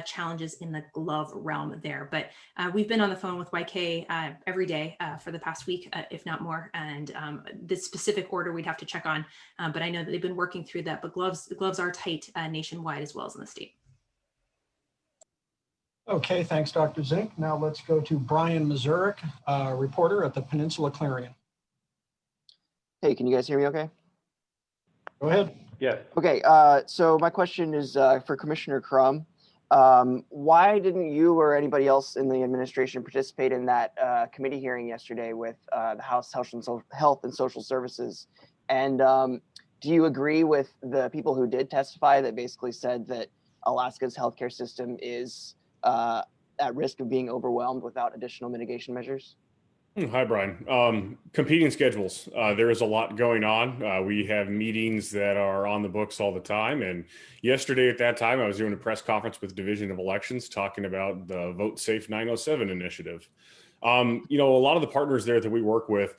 [SPEAKER 3] challenges in the glove realm there. But we've been on the phone with YK every day for the past week, if not more. And this specific order we'd have to check on. But I know that they've been working through that. But the gloves are tight nationwide as well as in the state.
[SPEAKER 6] Okay, thanks, Dr. Zink. Now let's go to Brian Mazurek, reporter at the Peninsula Clarion.
[SPEAKER 9] Hey, can you guys hear me okay?
[SPEAKER 6] Go ahead.
[SPEAKER 1] Yes.
[SPEAKER 9] Okay, so my question is for Commissioner Crum. Why didn't you or anybody else in the administration participate in that committee hearing yesterday with the House Health and Social Services? And do you agree with the people who did testify that basically said that Alaska's healthcare system is at risk of being overwhelmed without additional mitigation measures?
[SPEAKER 2] Hi, Brian. Competing schedules. There is a lot going on. We have meetings that are on the books all the time. And yesterday at that time, I was doing a press conference with Division of Elections talking about the Vote Safe 907 initiative. A lot of the partners there that we work with,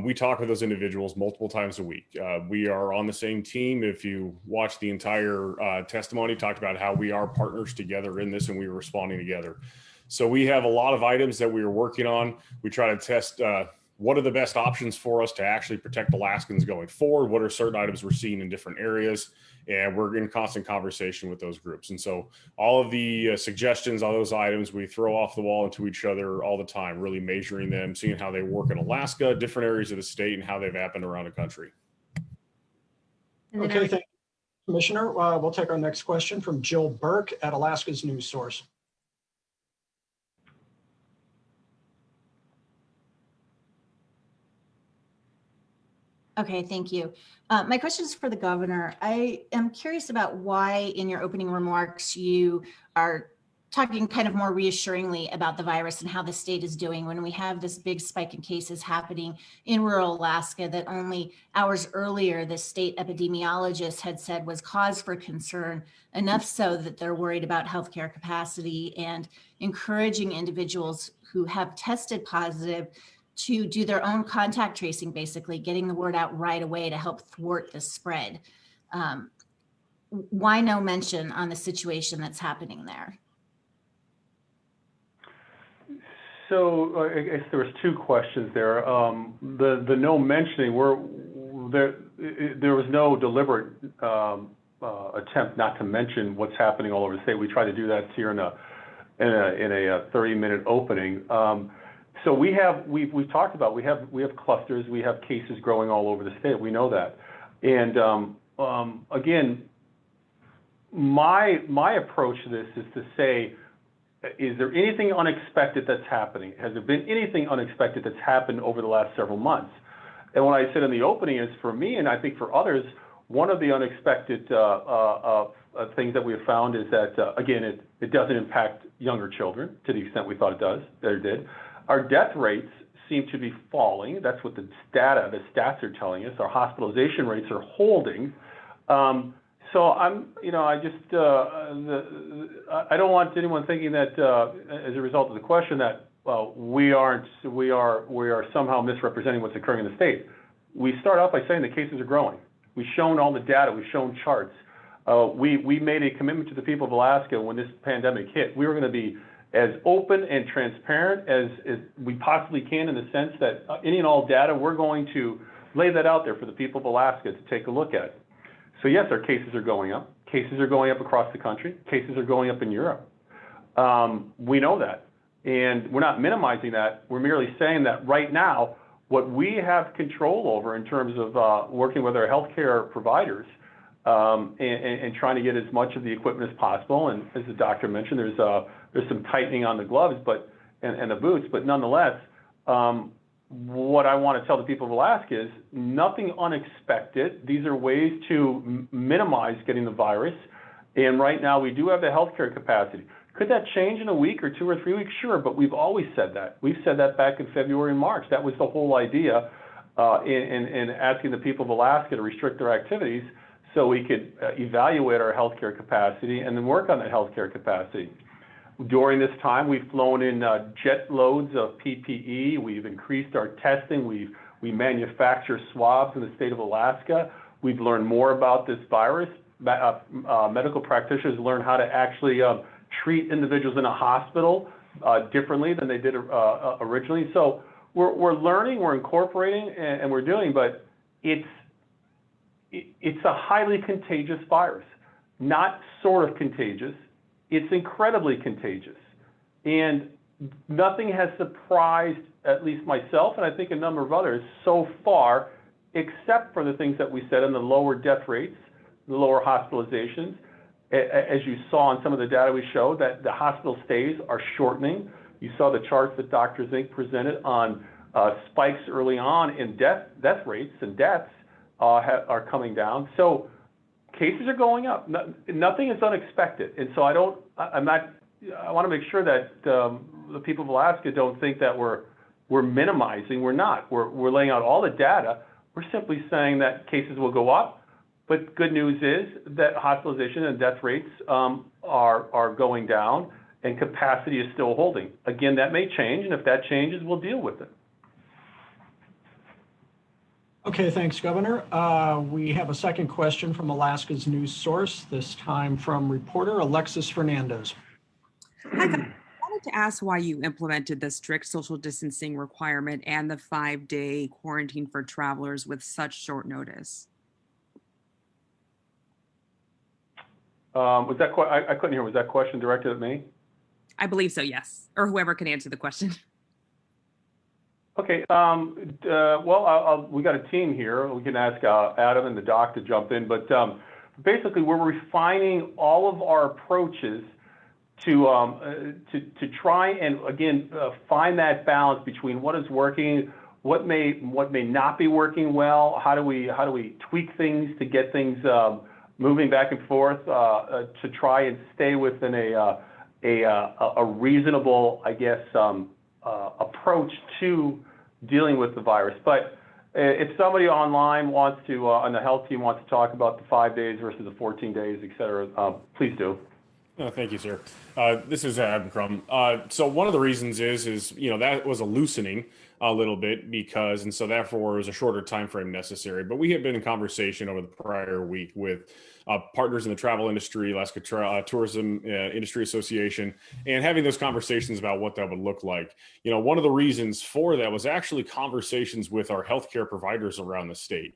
[SPEAKER 2] we talk with those individuals multiple times a week. We are on the same team. If you watch the entire testimony, talked about how we are partners together in this and we are responding together. So we have a lot of items that we are working on. We try to test what are the best options for us to actually protect Alaskans going forward. What are certain items we're seeing in different areas? And we're in constant conversation with those groups. And so all of the suggestions on those items, we throw off the wall into each other all the time, really measuring them, seeing how they work in Alaska, different areas of the state, and how they've happened around the country.
[SPEAKER 6] Okay, thank you, Commissioner. We'll take our next question from Jill Burke at Alaska's News Source.
[SPEAKER 10] Okay, thank you. My question is for the governor. I am curious about why in your opening remarks you are talking kind of more reassuringly about the virus and how the state is doing when we have this big spike in cases happening in rural Alaska that only hours earlier the state epidemiologist had said was cause for concern, enough so that they're worried about healthcare capacity and encouraging individuals who have tested positive to do their own contact tracing, basically getting the word out right away to help thwart the spread. Why no mention on the situation that's happening there?
[SPEAKER 1] So I guess there was two questions there. The no mentioning, there was no deliberate attempt not to mention what's happening all over the state. We try to do that here in a 30-minute opening. So we've talked about, we have clusters, we have cases growing all over the state. We know that. And again, my approach to this is to say, is there anything unexpected that's happening? Has there been anything unexpected that's happened over the last several months? And what I said in the opening is, for me, and I think for others, one of the unexpected things that we have found is that, again, it doesn't impact younger children to the extent we thought it did. Our death rates seem to be falling. That's what the stats are telling us. Our hospitalization rates are holding. So I don't want anyone thinking that as a result of the question that we are somehow misrepresenting what's occurring in the state. We start off by saying the cases are growing. We've shown all the data. We've shown charts. We made a commitment to the people of Alaska when this pandemic hit. We were going to be as open and transparent as we possibly can, in the sense that any and all data, we're going to lay that out there for the people of Alaska to take a look at. So yes, our cases are going up. Cases are going up across the country. Cases are going up in Europe. We know that. And we're not minimizing that. We're merely saying that right now, what we have control over in terms of working with our healthcare providers and trying to get as much of the equipment as possible. And as the doctor mentioned, there's some tightening on the gloves and the boots, but nonetheless, what I want to tell the people of Alaska is nothing unexpected. These are ways to minimize getting the virus. And right now we do have the healthcare capacity. Could that change in a week or 2 or 3 weeks? Sure, but we've always said that. We've said that back in February and March. That was the whole idea in asking the people of Alaska to restrict their activities so we could evaluate our healthcare capacity and then work on that healthcare capacity. During this time, we've flown in jet loads of PPE. We've increased our testing. We manufacture swabs in the state of Alaska. We've learned more about this virus. Medical practitioners learn how to actually treat individuals in a hospital differently than they did originally. So we're learning, we're incorporating, and we're doing, but it's a highly contagious virus, not sort of contagious. It's incredibly contagious. And nothing has surprised at least myself, and I think a number of others so far, except for the things that we said in the lower death rates, the lower hospitalizations. As you saw in some of the data we showed, that the hospital stays are shortening. You saw the charts that Dr. Zink presented on spikes early on in death rates, and deaths are coming down. So cases are going up. Nothing is unexpected. And so I want to make sure that the people of Alaska don't think that we're we're minimizing, we're not. We're laying out all the data. We're simply saying that cases will go up, but good news is that hospitalization and death rates are going down, and capacity is still holding. Again, that may change, and if that changes, we'll deal with it.
[SPEAKER 6] Okay, thanks, Governor. We have a second question from Alaska's news source, this time from reporter Alexis Fernandez.
[SPEAKER 11] Hi, Governor. I wanted to ask why you implemented the strict social distancing requirement and the 5-day quarantine for travelers with such short notice.
[SPEAKER 1] Was that I couldn't hear. Was that question directed at me?
[SPEAKER 11] I believe so, yes. Or whoever can answer the question.
[SPEAKER 1] Okay. Well, we got a team here. We can ask Adam and the doc to jump in. But basically, we're refining all of our approaches to try and again find that balance between what is working, what may not be working well. How do we tweak things to get things moving back and forth to try and stay within a reasonable, I guess, approach to dealing with the virus. But if somebody online wants to, on the health team wants to talk about the 5 days versus the 14 days, et cetera, please do.
[SPEAKER 2] Oh, thank you, sir. This is Adam Crum. So one of the reasons is that was a loosening a little bit because, and so therefore it was a shorter time frame necessary. But we had been in conversation over the prior week with partners in the travel industry, Alaska Tourism Industry Association, and having those conversations about what that would look like. One of the reasons for that was actually conversations with our healthcare providers around the state.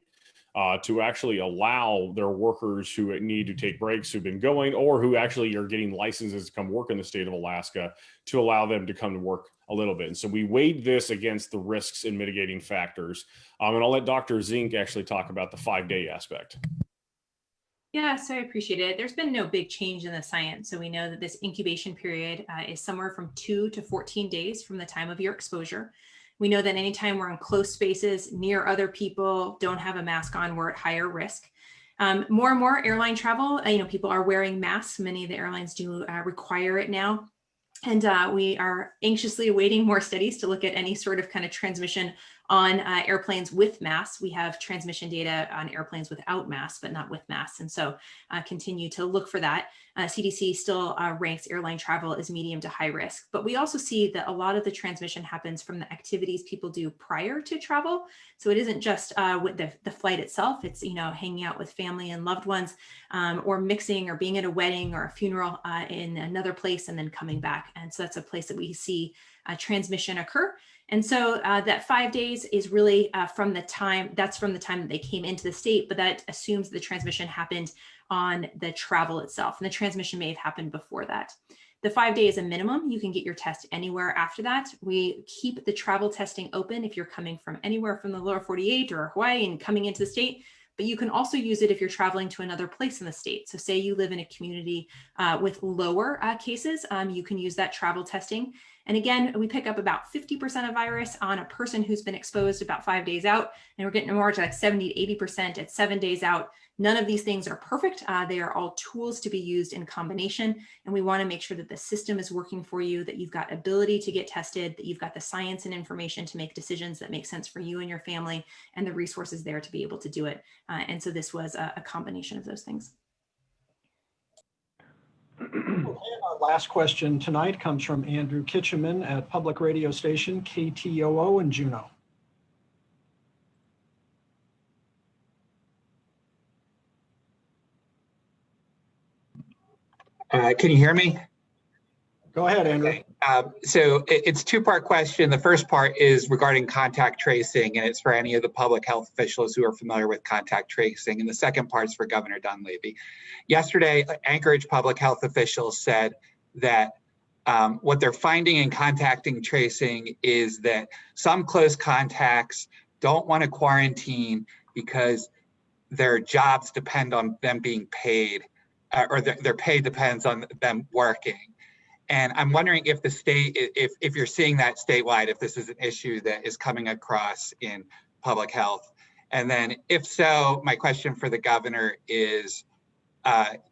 [SPEAKER 2] To actually allow their workers who need to take breaks, who've been going, or who actually are getting licenses to come work in the state of Alaska, to allow them to come to work a little bit. And so we weighed this against the risks and mitigating factors. And I'll let Dr. Zink actually talk about the 5-day aspect.
[SPEAKER 3] Yeah, so I appreciate it. There's been no big change in the science. So we know that this incubation period is somewhere from 2 to 14 days from the time of your exposure. We know that anytime we're in close spaces near other people, don't have a mask on, we're at higher risk. More and more airline travel, people are wearing masks. Many of the airlines do require it now. And we are anxiously awaiting more studies to look at any sort of kind of transmission on airplanes with masks. We have transmission data on airplanes without masks, but not with masks. And so continue to look for that. CDC still ranks airline travel as medium to high risk. But we also see that a lot of the transmission happens from the activities people do prior to travel. So it isn't just with the flight itself. It's, hanging out with family and loved ones, or mixing or being at a wedding or a funeral in another place and then coming back. And so that's a place that we see transmission occur. And so that 5 days is really from the time that they came into the state, but that assumes the transmission happened on the travel itself. And the transmission may have happened before that. The 5 days is a minimum. You can get your test anywhere after that. We keep the travel testing open if you're coming from anywhere from the lower 48 or Hawaii and coming into the state. But you can also use it if you're traveling to another place in the state. So say you live in a community with lower cases, you can use that travel testing. And again, we pick up about 50% of virus on a person who's been exposed about 5 days out, and we're getting more to like 70 to 80% at 7 days out. None of these things are perfect. They are all tools to be used in combination. And we want to make sure that the system is working for you, that you've got ability to get tested, that you've got the science and information to make decisions that make sense for you and your family, and the resources there to be able to do it. And so this was a combination of those things.
[SPEAKER 6] Okay, our last question tonight comes from Andrew Kitcheman at public radio station KTOO in Juneau.
[SPEAKER 12] Can you hear me?
[SPEAKER 6] Go ahead, Andrew.
[SPEAKER 12] Okay. So it's a two-part question. The first part is regarding contact tracing, and it's for any of the public health officials who are familiar with contact tracing. And the second part is for Governor Dunleavy. Yesterday, Anchorage public health officials said that what they're finding in contacting tracing is that some close contacts don't want to quarantine because their jobs depend on them being paid, or their pay depends on them working. And I'm wondering if the state, if you're seeing that statewide, if this is an issue that is coming across in public health. And then if so, my question for the governor is,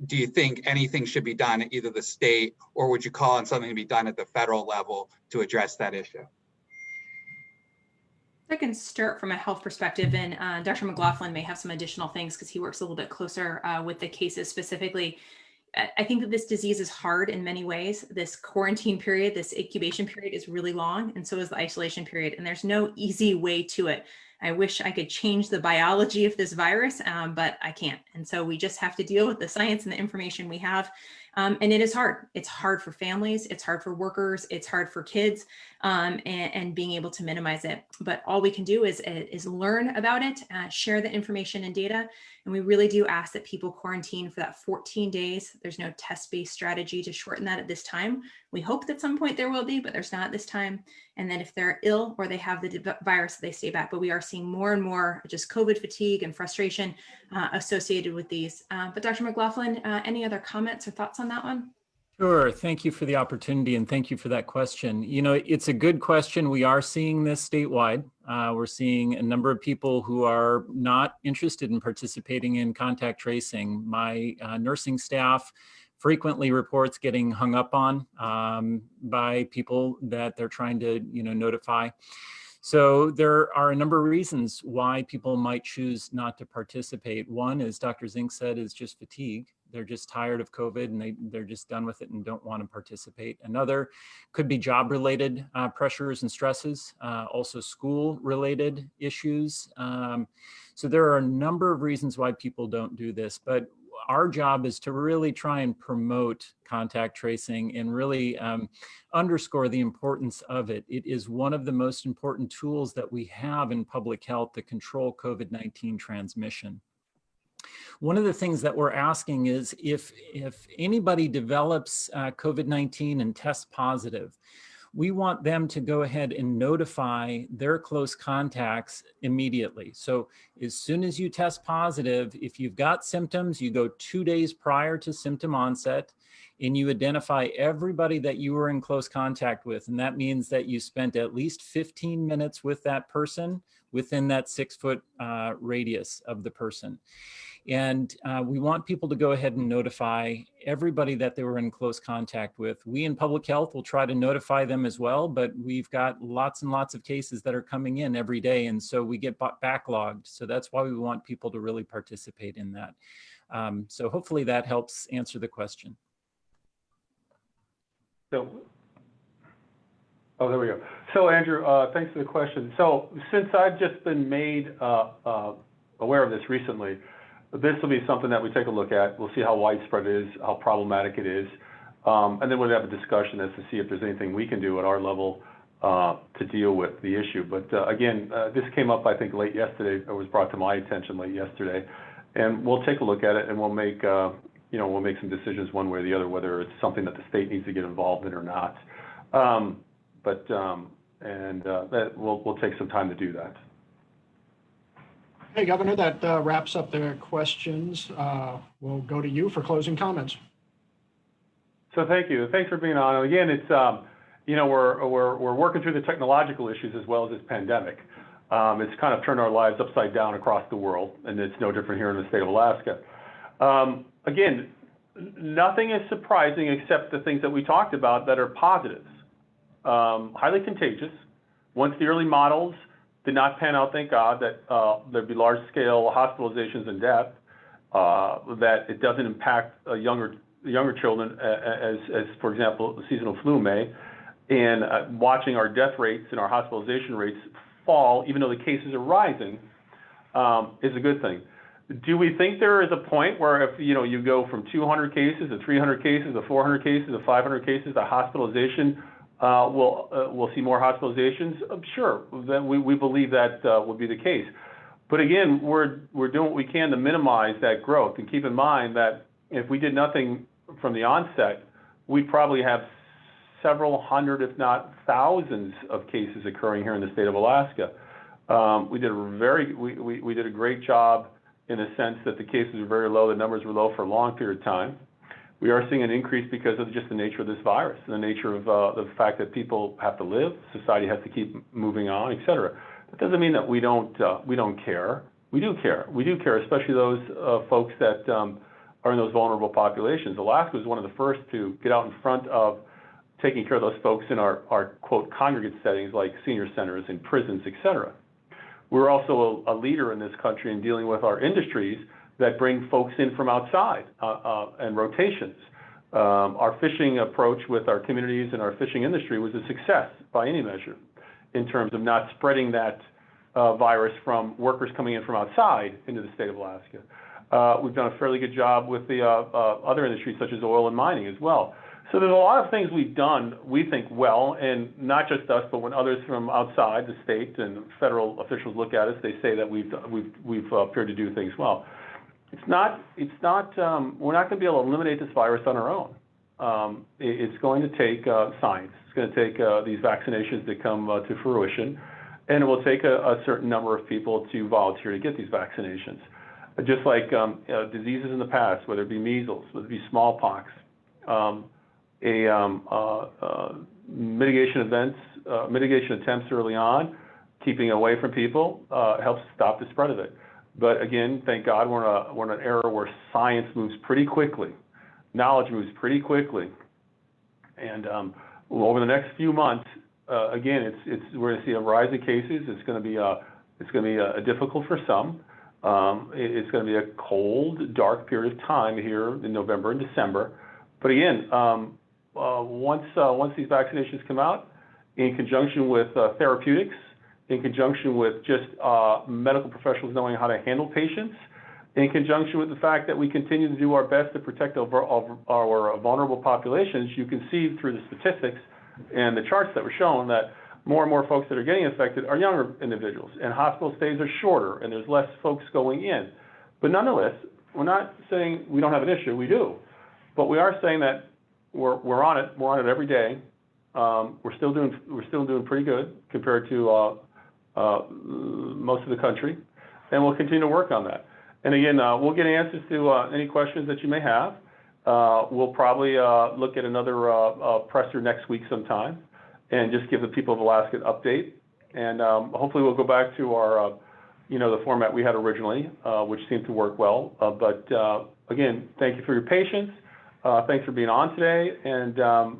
[SPEAKER 12] do you think anything should be done at either the state, or would you call on something to be done at the federal level to address that issue?
[SPEAKER 3] I can start from a health perspective, and Dr. McLaughlin may have some additional things because he works a little bit closer with the cases specifically. I think that this disease is hard in many ways. This quarantine period, this incubation period is really long, and so is the isolation period, and there's no easy way to it. I wish I could change the biology of this virus, but I can't. And so we just have to deal with the science and the information we have. And it is hard. It's hard for families. It's hard for workers. It's hard for kids, and being able to minimize it. But all we can do is learn about it, share the information and data. And we really do ask that people quarantine for that 14 days. There's no test-based strategy to shorten that at this time. We hope that at some point there will be, but there's not at this time. And then if they're ill or they have the virus, they stay back. But we are seeing more and more just COVID fatigue and frustration associated with these. But Dr. McLaughlin, any other comments or thoughts on that one?
[SPEAKER 13] Sure. Thank you for the opportunity and thank you for that question. You know, it's a good question. We are seeing this statewide. We're seeing a number of people who are not interested in participating in contact tracing. My nursing staff frequently reports getting hung up on by people that they're trying to, notify. So there are a number of reasons why people might choose not to participate. One, as Dr. Zink said, is just fatigue. They're just tired of COVID and they're just done with it and don't want to participate. Another could be job-related pressures and stresses, also school-related issues. So there are a number of reasons why people don't do this, but our job is to really try and promote contact tracing and really underscore the importance of it. It is one of the most important tools that we have in public health to control COVID-19 transmission. One of the things that we're asking is if anybody develops COVID-19 and tests positive, we want them to go ahead and notify their close contacts immediately. So as soon as you test positive, if you've got symptoms, you go 2 days prior to symptom onset and you identify everybody that you were in close contact with. And that means that you spent at least 15 minutes with that person within that 6-foot radius of the person. And we want people to go ahead and notify everybody that they were in close contact with. We in public health will try to notify them as well, but we've got lots and lots of cases that are coming in every day. And so we get backlogged. So that's why we want people to really participate in that. So hopefully that helps answer the question.
[SPEAKER 1] So, there we go. So Andrew, thanks for the question. So since I've just been made aware of this recently, this will be something that we take a look at. We'll see how widespread it is, how problematic it is, and then we'll have a discussion as to see if there's anything we can do at our level to deal with the issue. But again, this came up, I think, late yesterday. It was brought to my attention late yesterday, and we'll take a look at it and we'll make we'll make some decisions one way or the other, whether it's something that the state needs to get involved in or not. We'll take some time to do that.
[SPEAKER 6] Hey, Governor, that wraps up the questions. We'll go to you for closing comments.
[SPEAKER 1] So thank you. Thanks for being on. Again, it's we're working through the technological issues as well as this pandemic. It's kind of turned our lives upside down across the world, and it's no different here in the state of Alaska. Again, nothing is surprising except the things that we talked about that are positives. Highly contagious. Once the early models did not pan out, thank God, that there'd be large-scale hospitalizations and death, that it doesn't impact younger children, as for example, the seasonal flu may, and watching our death rates and our hospitalization rates fall, even though the cases are rising, is a good thing. Do we think there is a point where if you go from 200 cases to 300 cases to 400 cases to 500 cases, the hospitalization we'll see more hospitalizations? Sure, then we believe that will be the case. But again, we're doing what we can to minimize that growth. And keep in mind that if we did nothing from the onset, we'd probably have several hundred, if not thousands, of cases occurring here in the state of Alaska. We did a great job in the sense that the cases were very low, the numbers were low for a long period of time. We are seeing an increase because of just the nature of this virus, the nature of the fact that people have to live, society has to keep moving on, et cetera. That doesn't mean that we don't care. We do care. We do care, especially those folks that are in those vulnerable populations. Alaska was one of the first to get out in front of taking care of those folks in our quote, congregate settings like senior centers and prisons, et cetera. We're also a leader in this country in dealing with our industries that bring folks in from outside and rotations. Our fishing approach with our communities and our fishing industry was a success by any measure in terms of not spreading that virus from workers coming in from outside into the state of Alaska. We've done a fairly good job with the other industries such as oil and mining as well. So there's a lot of things we've done, we think, well, and not just us, but when others from outside the state and federal officials look at us, they say that we've appeared to do things well. We're not going to be able to eliminate this virus on our own. It's going to take science. It's going to take these vaccinations to come to fruition, and it will take a certain number of people to volunteer to get these vaccinations. Just like diseases in the past, whether it be measles, whether it be smallpox, mitigation attempts early on, keeping away from people helps stop the spread of it. But again, thank God we're in an era where science moves pretty quickly, knowledge moves pretty quickly, and over the next few months, again, we're going to see a rise in cases. It's going to be difficult for some. It's going to be a cold, dark period of time here in November and December. But again, once these vaccinations come out, in conjunction with therapeutics, in conjunction with just medical professionals knowing how to handle patients, in conjunction with the fact that we continue to do our best to protect our vulnerable populations, you can see through the statistics and the charts that were shown that more and more folks that are getting infected are younger individuals, and hospital stays are shorter, and there's less folks going in. But nonetheless, we're not saying we don't have an issue, we do. But we are saying that we're on it. We're on it every day. We're still doing pretty good compared to most of the country, and we'll continue to work on that. And again, we'll get answers to any questions that you may have. We'll probably look at another presser next week sometime and just give the people of Alaska an update. And hopefully we'll go back to our, the format we had originally, which seemed to work well. But again, thank you for your patience. Thanks for being on today, and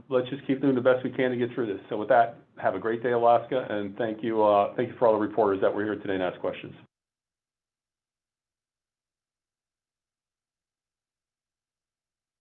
[SPEAKER 1] let's just keep doing the best we can to get through this. So with that, have a great day, Alaska, and thank you for all the reporters that were here today and asked questions.